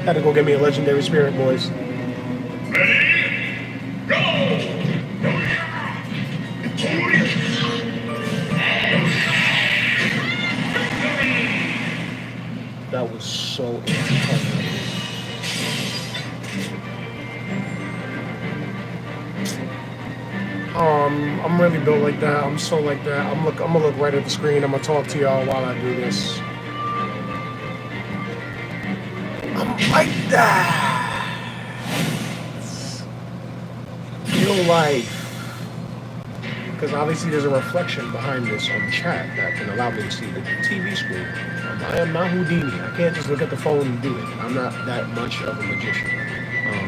Had to go get me a Legendary Spirit, boys. That was so anti-climactic. I'm really built like that. I'm so like that. I'm gonna look right at the screen. I'm gonna talk to y'all while I do this. I'm like that. Real life. Because obviously there's a reflection behind this on chat that can allow me to see the TV screen. I am not Houdini. I can't just look at the phone and do it. I'm not that much of a magician.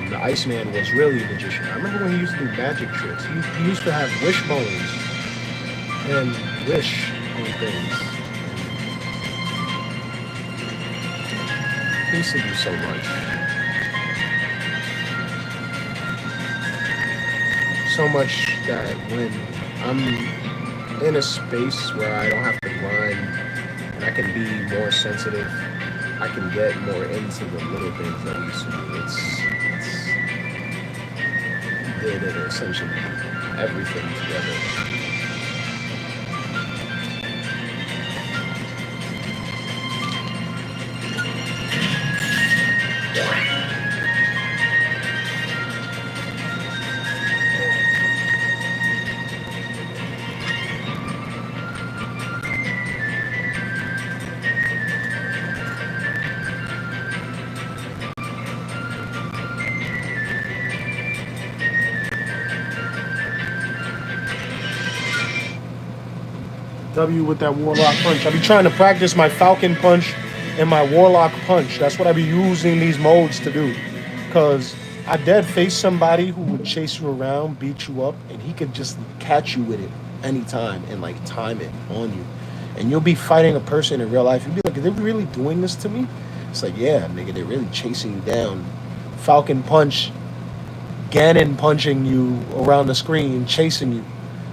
The Iceman was really a magician. I remember when he used to do magic tricks. He used to have wishbones and wish on things. He used to do so much. So much that when I'm in a space where I don't have to grind and I can be more sensitive, I can get more into the little things that we used to do. It's did it essentially everything together. W with that Warlock punch. I be trying to practice my Falcon punch and my Warlock punch. That's what I be using these modes to do. Cause I dead face somebody who would chase you around, beat you up, and he could just catch you with it anytime and like time it on you. And you'll be fighting a person in real life. You'll be like, are they really doing this to me? It's like, yeah, nigga, they're really chasing you down. Falcon punch, Ganon punching you around the screen, chasing you.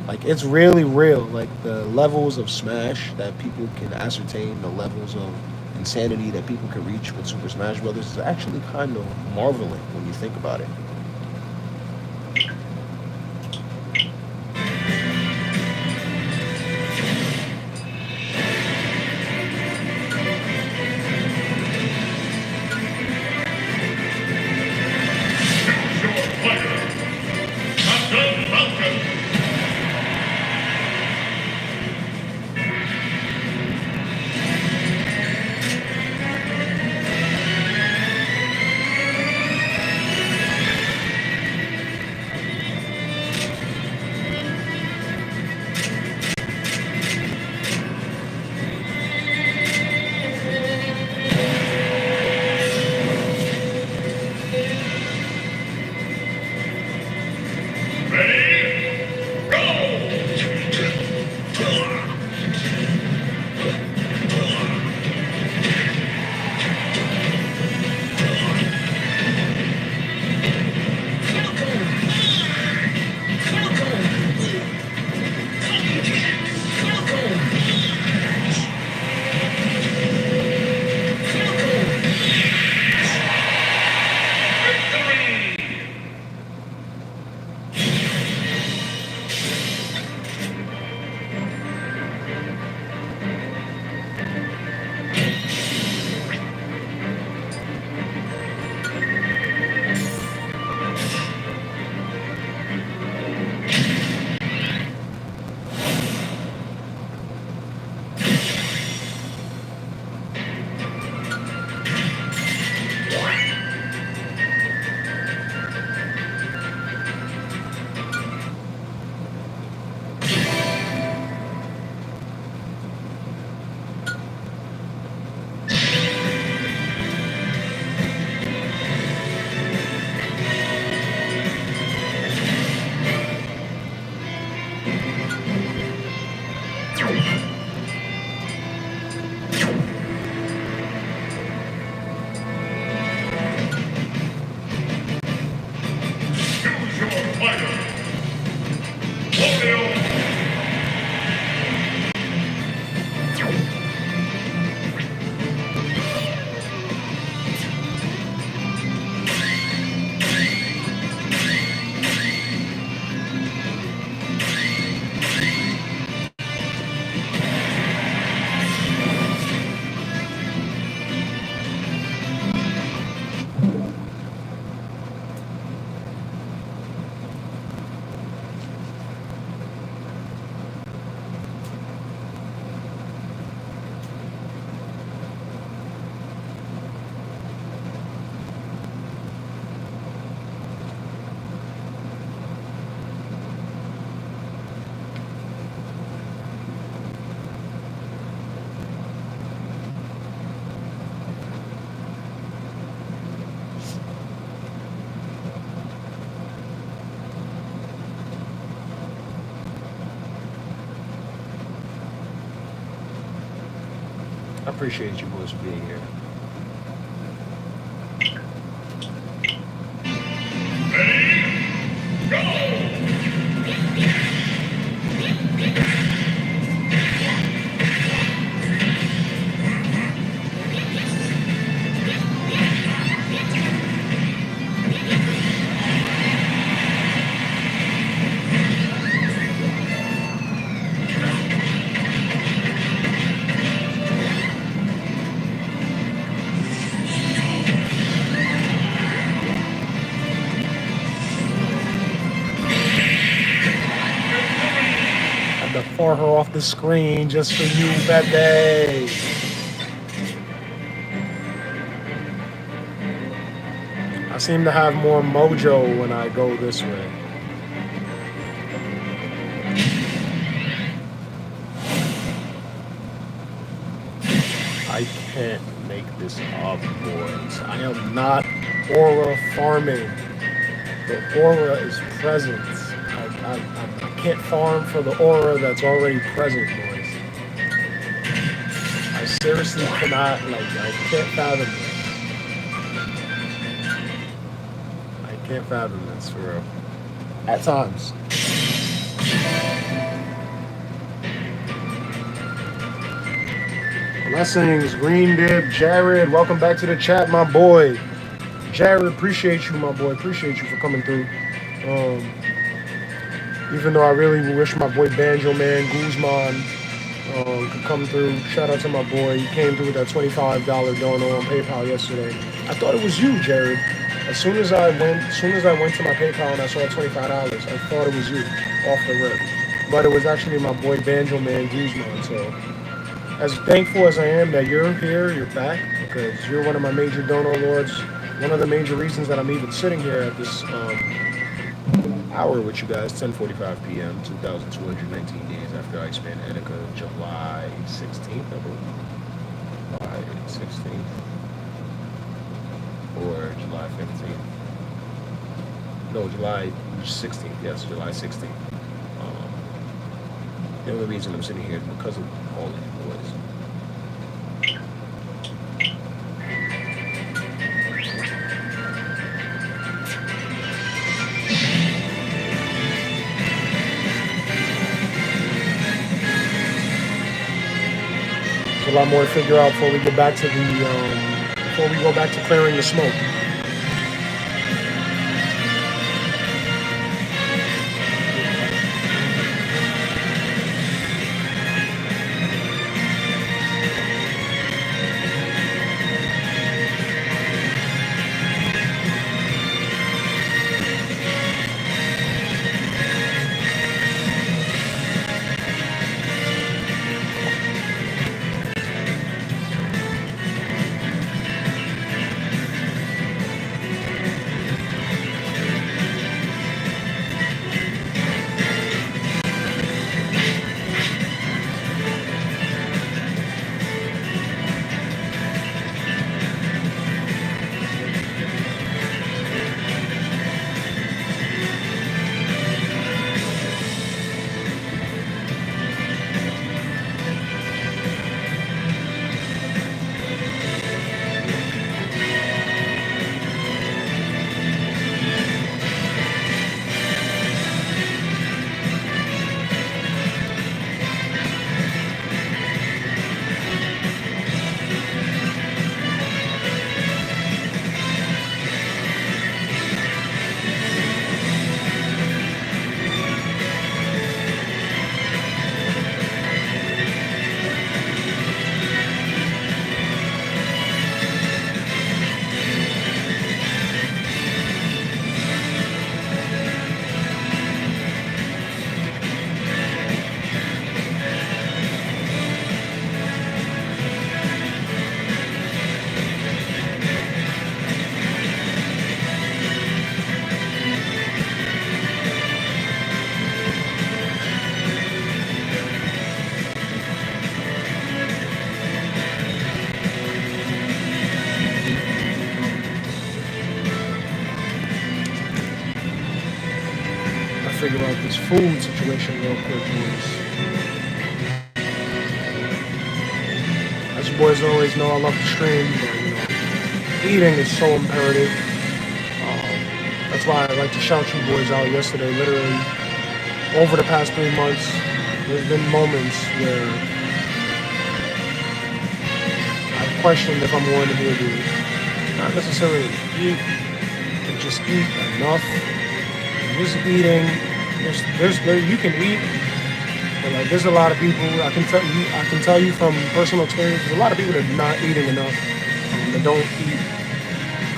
Like, it's really real. Like, the levels of Smash that people can ascertain, the levels of insanity that people can reach with Super Smash Brothers is actually kind of marveling when you think about it. I appreciate you boys being here. For her off the screen just for you, baby. I seem to have more mojo when I go this way. I can't make this up, boys. I am not aura farming. The aura is present. I can't farm for the aura that's already present, boys. I seriously cannot, I can't fathom this. I can't fathom this, for real. At times. Blessings, Green Dib, Jared, welcome back to the chat, my boy. Jared, appreciate you, my boy. Appreciate you for coming through. Even though I really wish my boy Banjo Man Guzman could come through. Shout out to my boy. He came through with that $25 dono on PayPal yesterday. I thought it was you, Jared. As soon as I went to my PayPal and I saw $25, I thought it was you off the rip. But it was actually my boy Banjo Man Guzman. So as thankful as I am that you're here, you're back, because you're one of my major dono lords. One of the major reasons that I'm even sitting here at this hour with you guys, 10:45 p.m., 2,219 days after I expand Etika, July 16th, I believe. July 16th. Or July 15th. No, July 16th. Yes, July 16th. The only reason I'm sitting here is because of all of you boys. There's a lot more to figure out before we get back to before we go back to clearing the smoke. Figure out this food situation real quick, boys. As you boys always know, I love to stream, but eating is so imperative. That's why I like to shout you boys out yesterday. Literally, over the past 3 months, there's been moments where I've questioned if I'm going to be able to not necessarily eat, but just eat enough. Just eating. You can eat, but there's a lot of people. I can tell you from personal experience. There's a lot of people that are not eating enough. That don't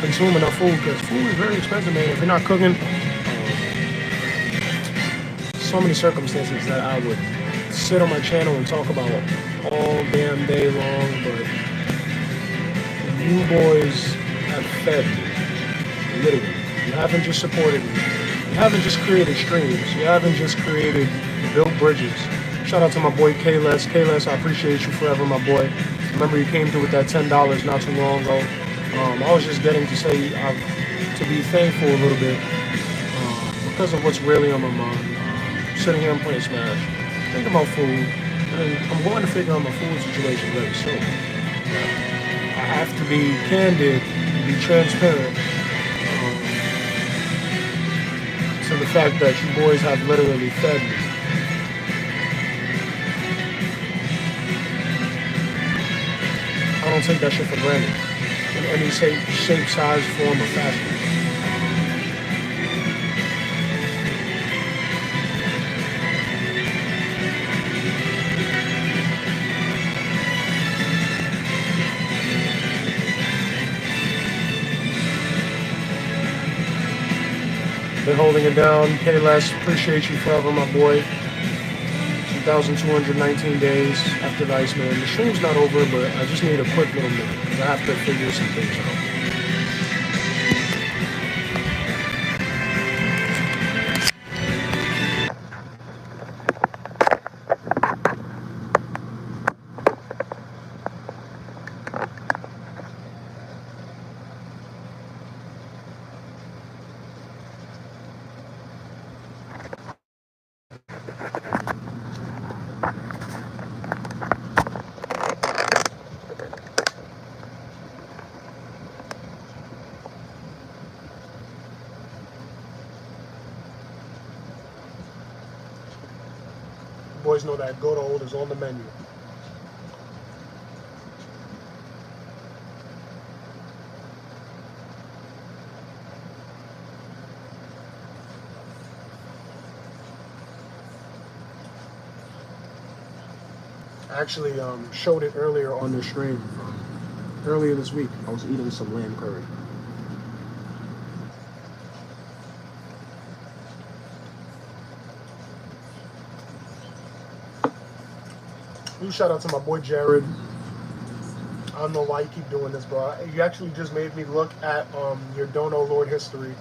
consume enough food, because food is very expensive, man. If you're not cooking, so many circumstances that I would sit on my channel and talk about all damn day long. But you boys have fed me, literally. You haven't just supported me. You haven't just created streams. You haven't just built bridges. Shout out to my boy K-Les. K-Les, I appreciate you forever, my boy. Remember you came through with that $10 not too long ago. I was just getting to say to be thankful a little bit because of what's really on my mind. Sitting here and playing Smash, thinking about food, and I'm going to figure out my food situation very soon. I have to be candid, be transparent to the fact that you boys have literally fed me. I don't take that shit for granted in any shape, size, form, or fashion. Been holding it down. K-Les, appreciate you forever, my boy. 2,219 days after the Iceman. The stream's not over, but I just need a quick little minute because I have to figure some things out. Boys know that good old is on the menu. I actually showed it earlier on the stream. Earlier this week, I was eating some lamb curry. Huge shout out to my boy Jared. I don't know why you keep doing this, bro. You actually just made me look at your Dono Lord history.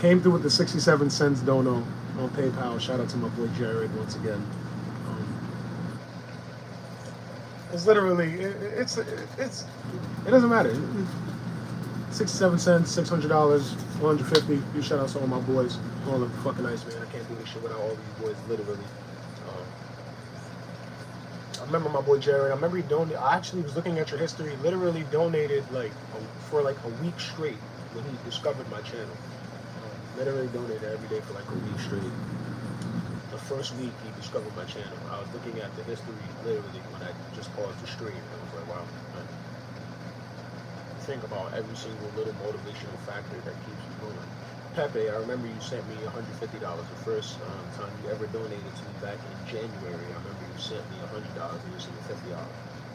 Came through with the 67 cents Dono on PayPal. Shout out to my boy Jared once again. It's literally it doesn't matter. 67 cents, $600, 150. You shout out to all my boys. All the fucking nice, man. I can't do this shit without all these boys. Literally. I remember my boy Jared. I remember he donated. I actually was looking at your history. Literally donated for a week straight when he discovered my channel. Literally donated every day for like a week straight. The first week he discovered my channel, I was looking at the history literally when I just paused the stream. I was like, wow. Think about every single little motivational factor that keeps you going. Pepe, I remember you sent me $150. The first time you ever donated to me back in January. I remember you sent me $100 and you sent me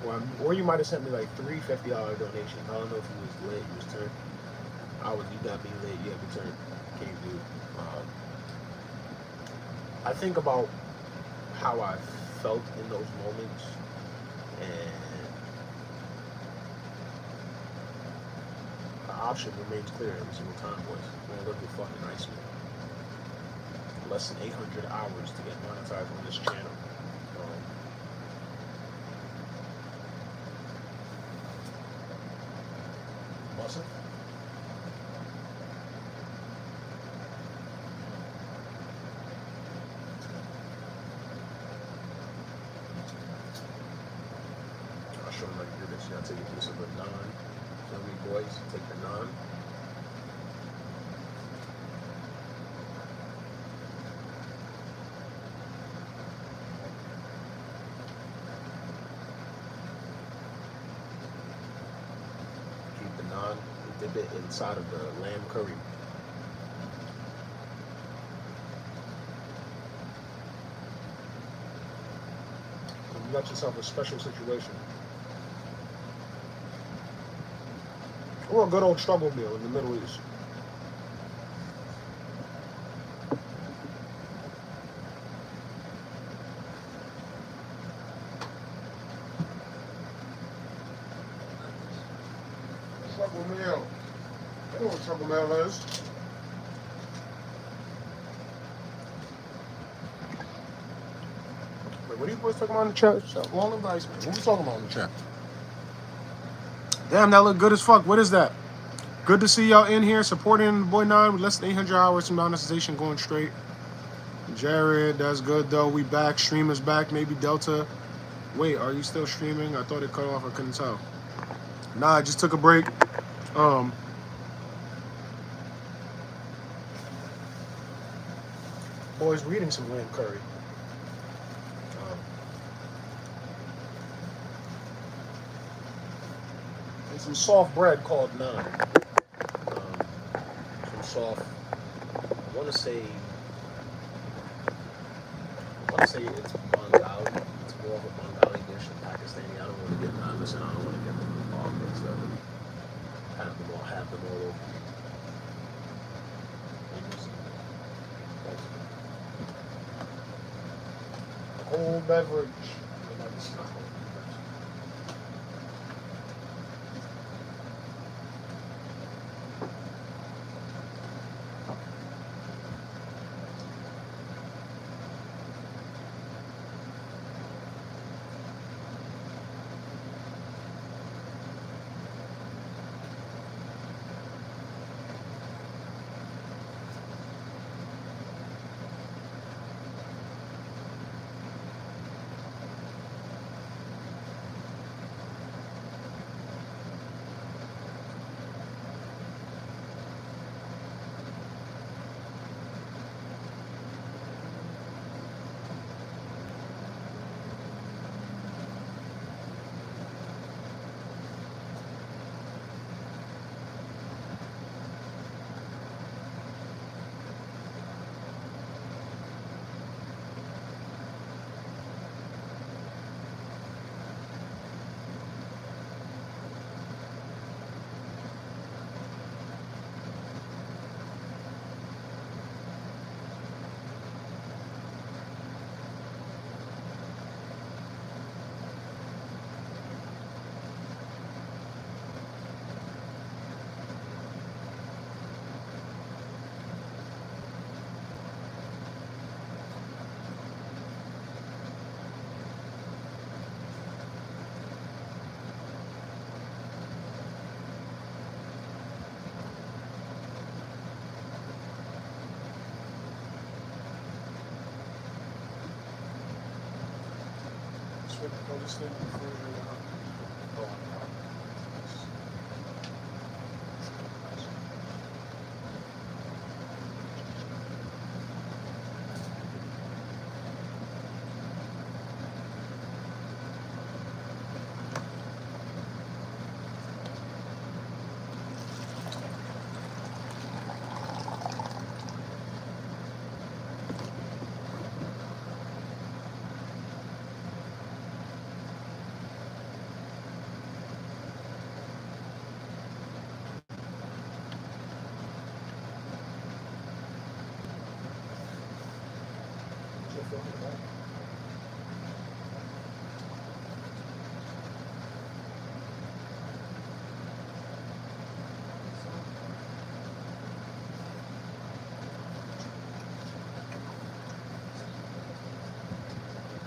$50. Or you might have sent me like three $50 donations. I don't know if it was late, you was turned. You got me late, you had me turned. Came through. I think about how I felt in those moments, and the option remains clear every single time. Was I'm gonna live with fucking Iceman. Less than 800 hours to get monetized on this channel. Bust it. Show them how you do this. You gotta take a piece of the naan. Feel me, boys? Take the naan. Keep the naan. Dip it inside of the lamb curry. You got yourself a special situation. Or a good old struggle meal in the Middle East. Struggle meal. I know what struggle meal is. Wait, what are you boys talking about in the chat? Long advice, man. What we talking about in the chat? Damn, that look good as fuck. What is that? Good to see y'all in here supporting the boy 9 with less than 800 hours from monetization going straight. Jared, that's good though. We back. Streamers back. Maybe Delta. Wait, are you still streaming? I thought it cut off. I couldn't tell. Nah, I just took a break. Boys reading some Lynn Curry. And some soft bread called naan. Some soft. I want to say it's Bengali. It's more of a Bengali dish than Pakistani. I don't want to get nervous and I don't want to get them all mixed up. Have them all over. Cold beverage.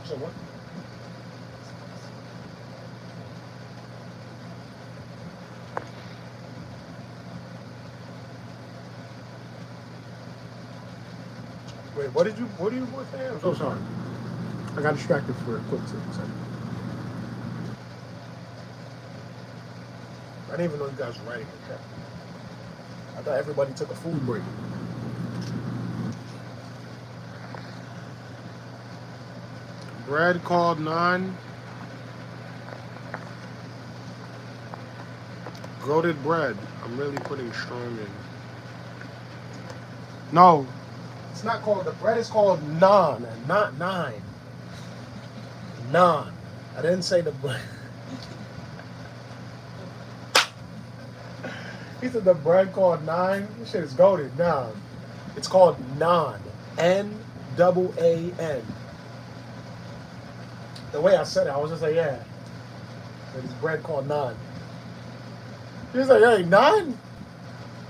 So what? Wait, what do you both say? I'm so sorry. I got distracted for a quick second. I didn't even know you guys were writing in chat. I thought everybody took a food break. Bread called naan. Goated bread. I'm really putting strong in. No, it's not called, the bread is called naan, not nine. Naan. I didn't say the bread. He said the bread called naan. This shit is goated. Naan. It's called naan. N-A-A-N. The way I said it, I was just like, yeah. It's bread called naan. He's like, hey, naan?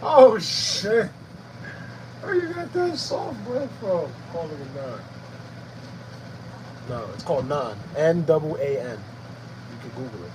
Oh, shit. Where you got that soft bread from? Calling it naan. No, it's called NAN. N-double-A-N. You can Google it.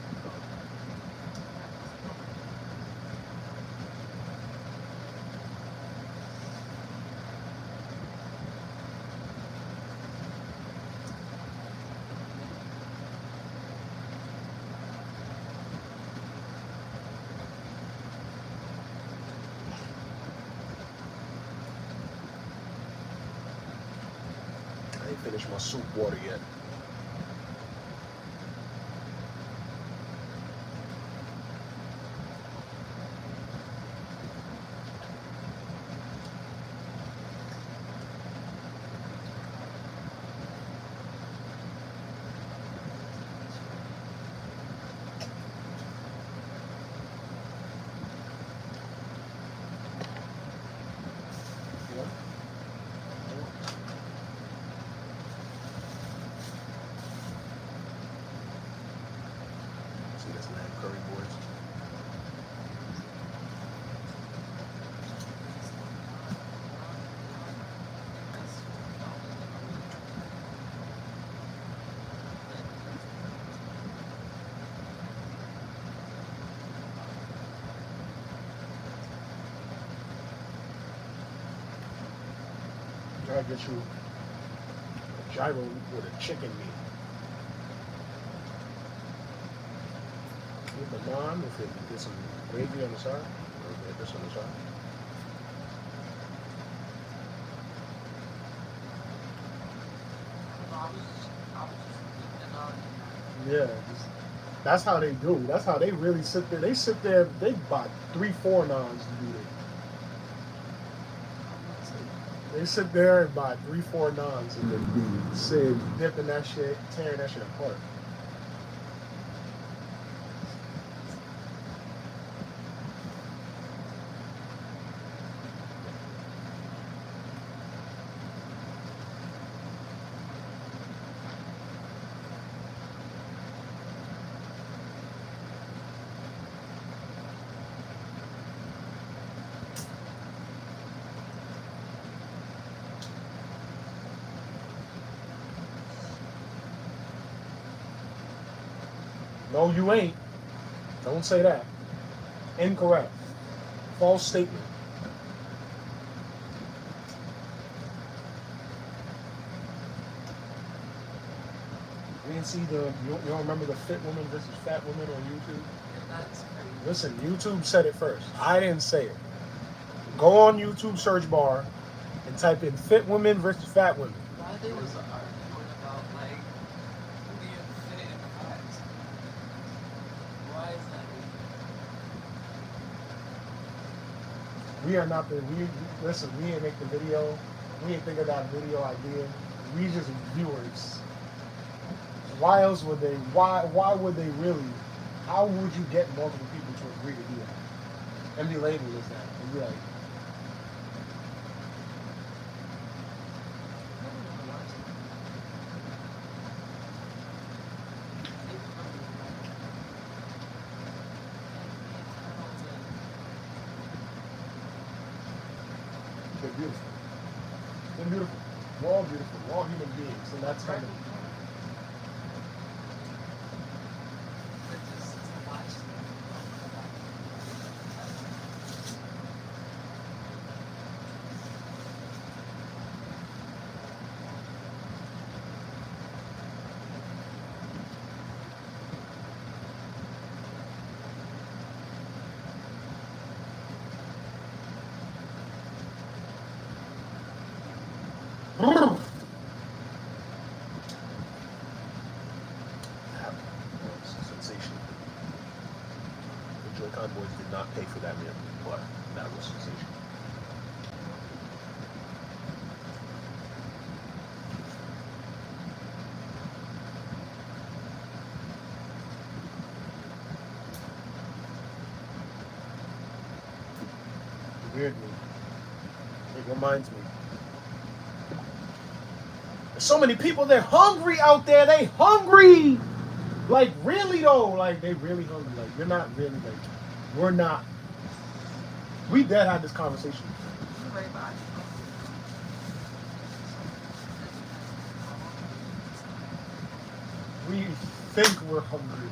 I ain't finished my soup water yet. See this lamb curry, boys. Try to get you a gyro with a chicken meat. With the naan, if it get some gravy on the side, or get this on the side. Yeah, that's how they do. That's how they really sit there. They sit there. They buy 3-4 naans to do it. They sit there and buy 3-4 naans and then be sitting, dipping that shit, tearing that shit apart. No, you ain't. Don't say that. Incorrect. False statement. You didn't see you don't remember the fit woman versus fat woman on YouTube? That's crazy. Listen, YouTube said it first. I didn't say it. Go on YouTube search bar and type in fit women versus fat women. Why they was arguing about like being fit and fat? Why is that? We are not listen, we didn't make the video. We didn't think of that video idea. We just viewers. Why else would they why would they really, how would you get multiple people to agree to do that? And be labeled as that. And be like, they're beautiful. They're beautiful. We're all beautiful. We're all human beings. And that's kind of sensation. The Joy-Con boys did not pay for that meal, but that was sensation. Weird me. It reminds me. There's so many people, they're hungry out there. They hungry. Like, really, though. Like, they really hungry. Like, you're not really, like, we're not. We dead had this conversation. Right back. We think we're hungry.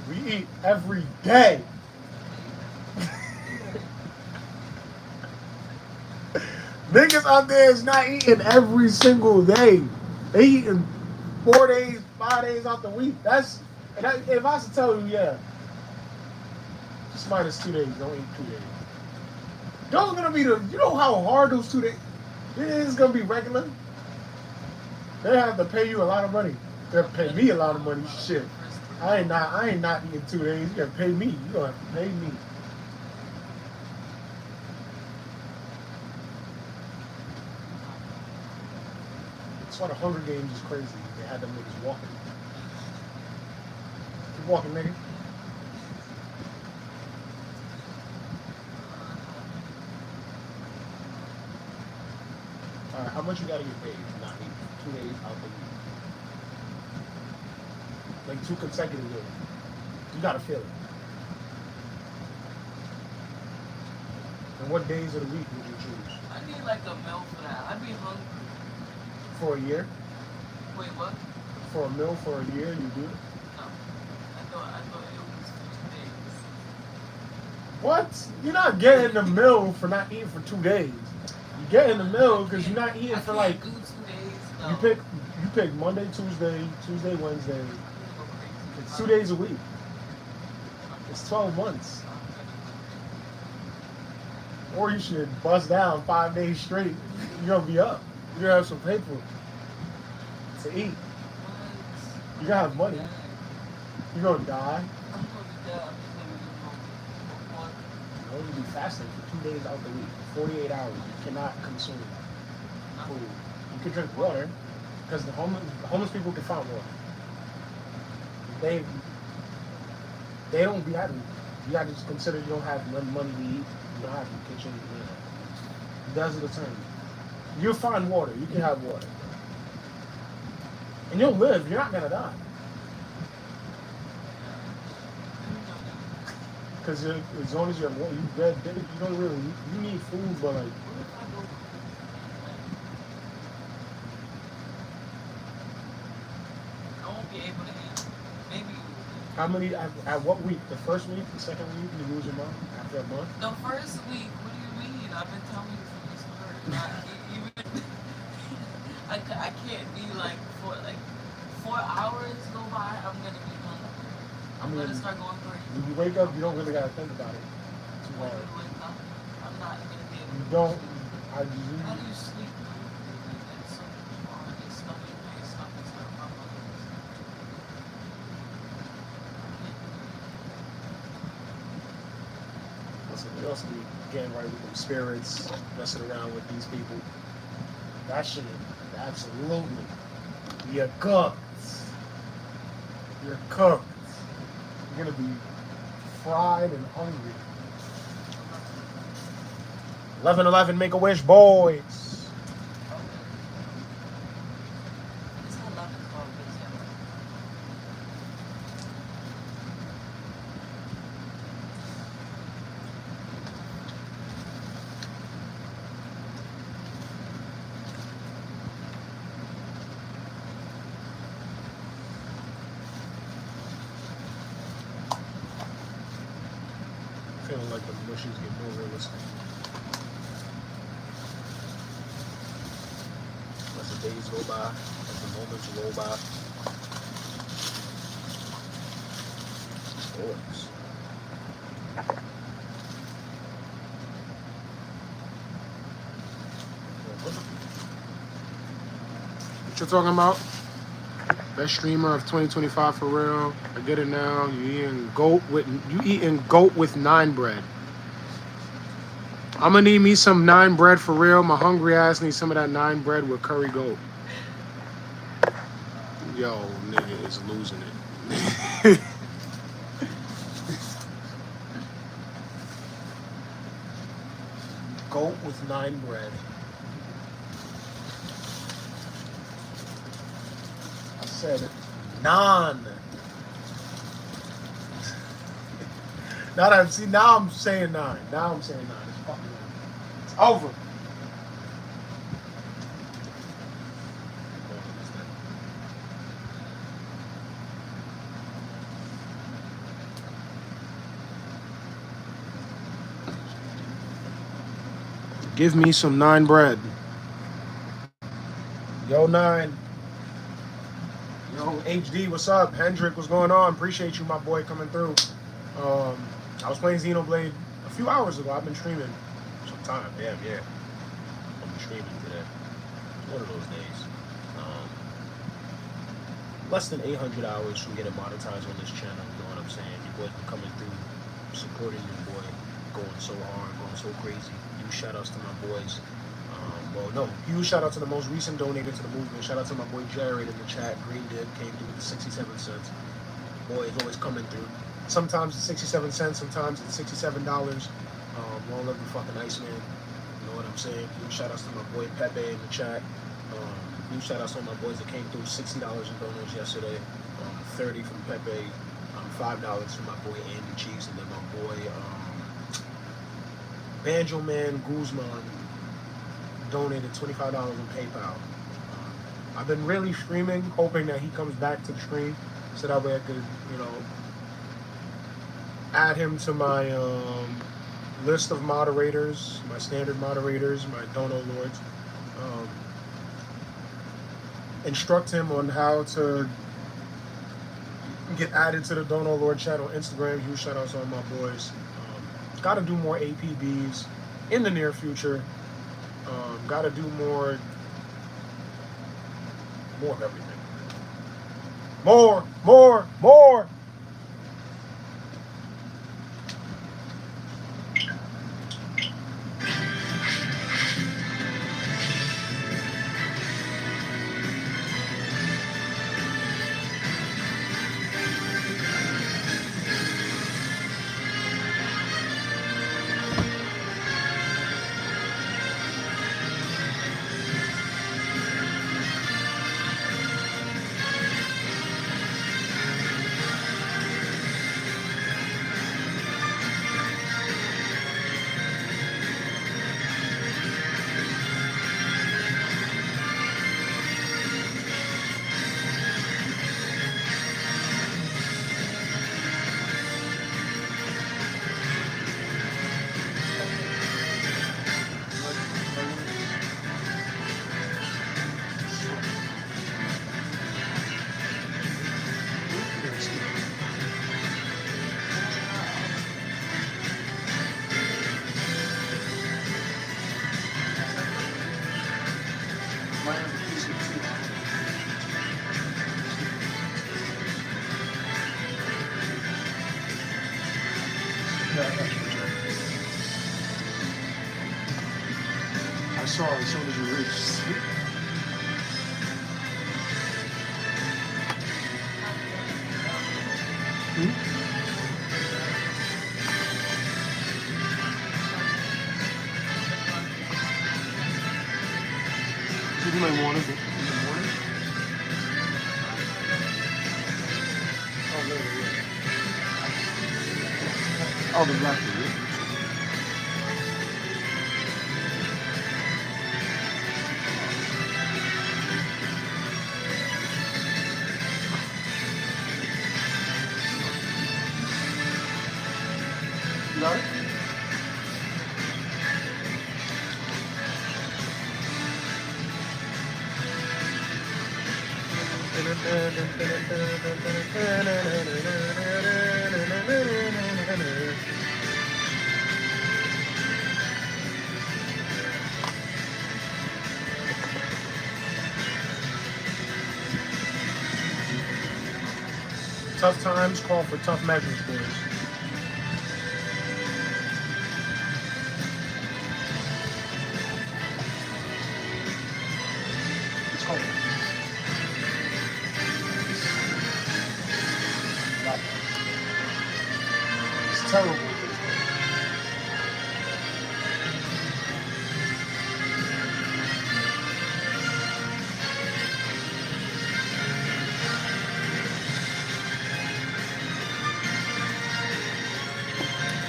We eat every day. Niggas out there is not eating every single day. They eating 4 days, 5 days out the week. If I was to tell you, yeah, just minus 2 days. Don't eat 2 days. Those gonna be you know how hard those 2 days. It is gonna be regular. They have to pay you a lot of money. They have to pay me a lot of money. Shit, I ain't not eating 2 days. You gotta pay me. You gonna have to pay me. That's why the Hunger Games is crazy. They had them niggas walking. Keep walking, nigga. Alright, how much you gotta get paid for not eating 2 days out the week? Like 2 consecutive days. You gotta feel it. And what days of the week would you choose? I need like a meal for that. I'd be hungry. For a year? Wait, what? For a meal for a year, you do it? No. I thought it was 2 days. What? You're not getting the meal for not eating for 2 days. You're getting the meal because you're not eating for like. Do 2 days. No. You pick Monday, Tuesday, Wednesday. It's 2 days a week. It's 12 months. Or you should bust down 5 days straight. You're gonna be up. You're gonna have some paper to eat. You're gonna have money. You're gonna die. No, you be fasting for 2 days out the week. 48 hours. You cannot consume food. You can drink water because the homeless people can find water. They don't be having. You got to consider you don't have money to eat. You don't have a kitchen. Desert of time. You'll find water. You can have water. And you'll live. You're not going to die. Because as long as you're water, you don't really, you need food, but like. I won't be able to eat. Maybe. How many, at what week? The first week? The second week? You lose your mom after a month? The first week, what do you mean? I've been telling you from this start. I can't be like 4 hours go by, I'm gonna be hungry. I'm gonna start going crazy. When you wake up, you don't really gotta think about it too When hard. you wake up, I'm not gonna be able You to don't. How do you sleep? It's so hard. It's stuff in my stomach. It's not my lungs. Listen, you also be getting right with them spirits, messing around with these people. That shit, absolutely. You're cooked. You're cooked. You're gonna be fried and hungry. 11-11, make a wish, boys. It's 11 o'clock. Feeling like the mushies get more realistic. As the days go by, as the moments roll by. Boys. What you talking about? Best streamer of 2025 for real. I get it now. You eating goat with 9 bread. I'm gonna need me some 9 bread for real. My hungry ass needs some of that 9 bread with curry goat. Yo, nigga is losing it. Goat with 9 bread. I said none. Now I'm saying 9. Now I'm saying 9. It's fucking 9. It's over. Give me some 9 bread. Yo, 9. Yo, HD, what's up? Hendrick, what's going on? Appreciate you, my boy, coming through. I was playing Xenoblade a few hours ago. I've been streaming some time. Damn, yeah. I've been streaming today. One of those days. Less than 800 hours from getting monetized on this channel. You know what I'm saying? Your boy's been coming through, supporting your boy, going so hard, going so crazy. Huge shout outs to my boys. Well, no, huge shout out to the most recent donator to the movement. Shout out to my boy Jared in the chat. Green Dip came through with 67 cents. Boy is always coming through. Sometimes it's 67 cents, sometimes it's $67. Long live the fucking Iceman. You know what I'm saying? Huge shout outs to my boy Pepe in the chat. Huge shout outs to my boys that came through. $60 in donos yesterday. 30 from Pepe. $5 from my boy Andy Cheeks, and then my boy Banjo Man Guzman donated $25 on PayPal. I've been really streaming, hoping that he comes back to the stream, so that way I could, you know, add him to my list of moderators, my standard moderators, my dono lords. Instruct him on how to get added to the Dono Lord chat on Instagram. Huge shout outs on my boys. Got to do more APBs in the near future. Got to do more of everything. More. I saw as soon as you reached. You might want it in the morning. Oh, no, yeah. Oh, the black one, yeah. You got it? Tough times call for tough measures, boys. It's cold. It's terrible.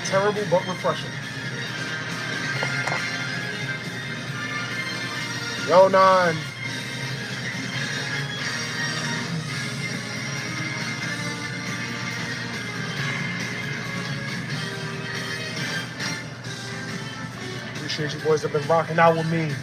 Terrible but refreshing. Yo, 9. Appreciate you boys that have been rocking out with me.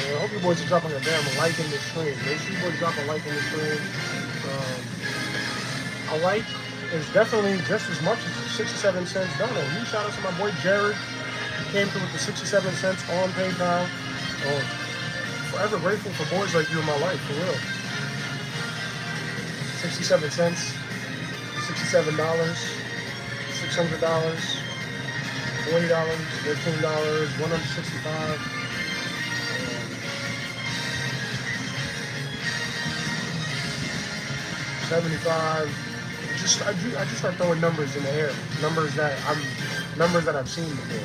I hope you boys are dropping a damn like in the stream. Make sure you boys drop a like in the stream. A like is definitely just as much as 67 cents dono. Huge shout out to my boy Jared. He came through with the 67 cents on PayPal. Forever grateful for boys like you in my life, for real. 67 cents, $67, $600, $20, $15, $165. 75. I just start throwing numbers in the air. Numbers that I've seen before.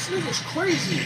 This nigga's crazy.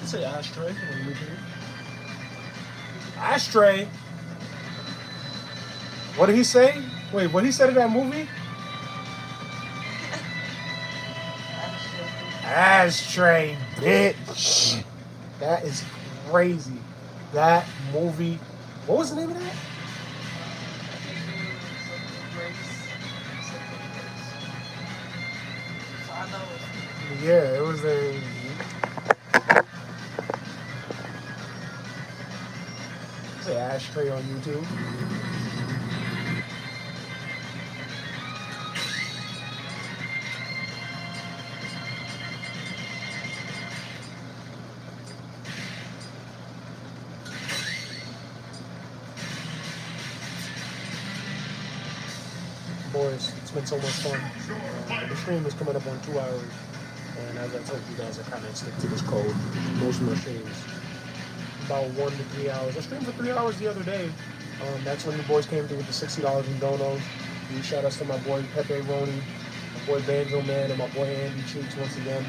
Say ashtray on YouTube. Ashtray. What did he say? Wait, what he said in that movie? Ashtray, bitch. That is crazy. That movie. What was the name of that? Yeah, it was a. Say ashtray on YouTube. Boys, it's been so much fun. The stream is coming up on 2 hours, and as I told you guys, I kind of stick to this code. Most of my streams about 1 to 3 hours. I streamed for 3 hours the other day. That's when the boys came through with the $60 in donos. Huge shout outs to my boy Pepe Roney, my boy Banjo Man, and my boy Andy Cheeks once again.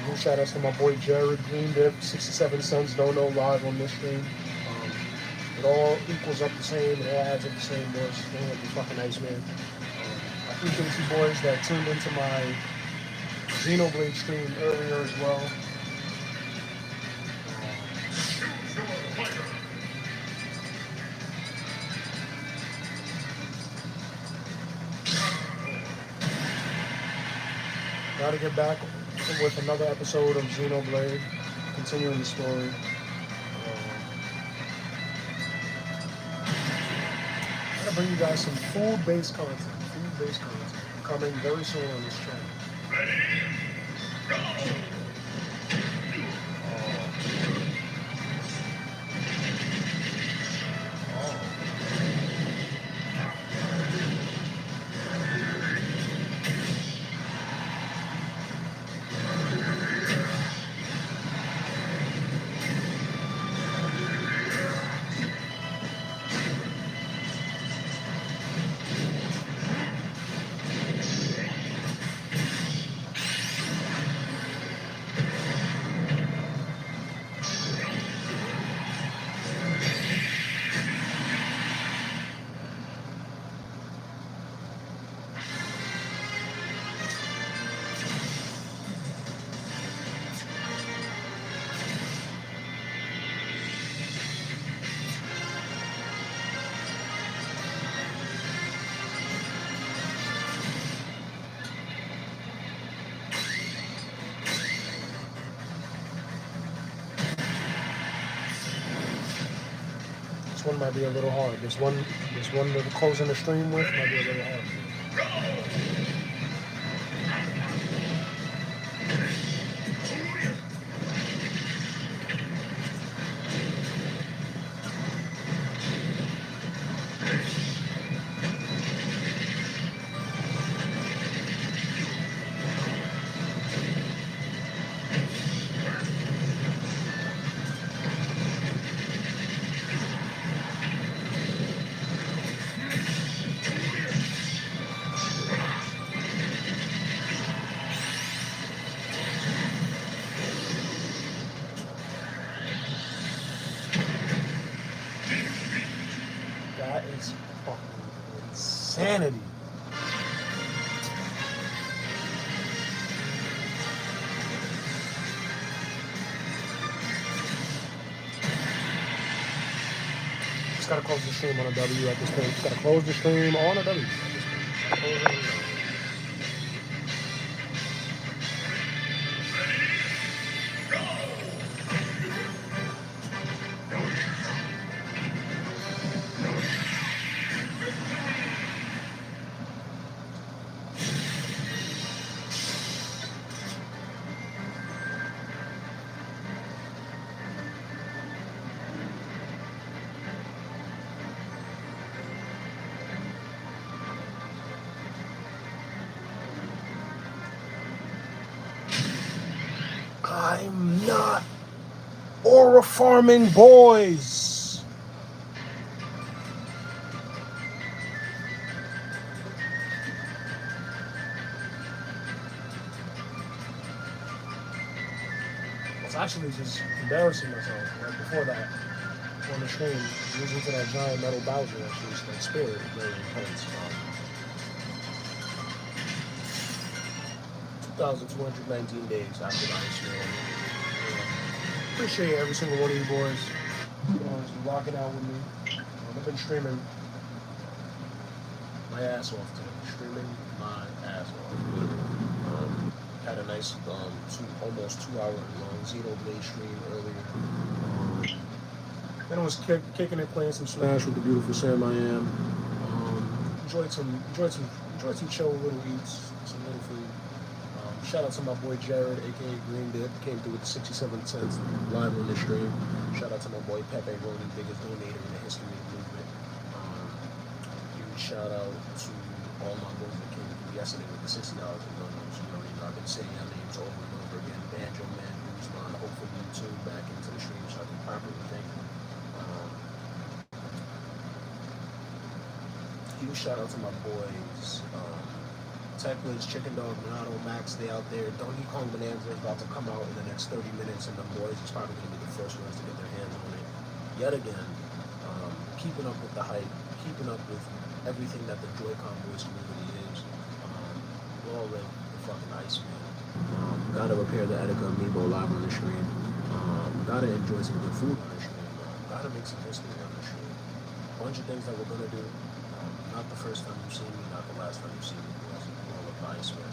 Huge shout outs to my boy Jared Green Dip, 67 Cents Dono live on this stream. It all equals up the same, it all adds up the same, boys. Don't let me fucking nice, man. I appreciate you boys that tuned into my Xenoblade stream earlier as well. Got to get back with another episode of Xenoblade, continuing the story. I'm going to bring you guys some food-based content. Food-based content coming very soon on this channel. Ready? Go! This one might be a little hard. This one that we're closing the stream with might be a little hard. That is fucking insanity. gotta close the stream on a W at this point. Just gotta close the stream on a W at this point. Close it on a W. I'm not aura farming, boys. I was actually just embarrassing myself right before that on the stream, losing to that giant metal Bowser. Actually, it's like spirit, very intense. 2,219 days after the ice cream. Appreciate every single one of you boys. Just rocking out with me. I've been streaming my ass off today. Streaming my ass off. Had a nice almost 2 hour long Xenoblade stream earlier. Then I was kicking it, playing some Smash with the beautiful Sam IAM. Enjoyed some chill little eats, some little food. Shout out to my boy Jared, aka Green Dip, came through with 67 cents live on the stream. Shout out to my boy Pepe Roni, biggest donator in the history of the movement. Huge shout out to all my boys that came through yesterday with the $60 in donos. You know, I've been saying your names over and over again. Banjo Man, Guzman, hopefully you too, back into the stream so I can properly thank you. Huge shout out to my boys. Techless, Chicken Dog, Minato, Max, they out there. Donkey Kong Bonanza is about to come out in the next 30 minutes, and the boys is probably going to be the first ones to get their hands on it. Yet again, keeping up with the hype, keeping up with everything that the Joy-Con boys community is. We all live the fucking Iceman. Gotta repair the Etika Amiibo live on the stream. Gotta enjoy some good food on the stream. Gotta make some history on the stream. Bunch of things that we're gonna do. Not the first time you've seen me, not the last time you've seen me. All of the Iceman.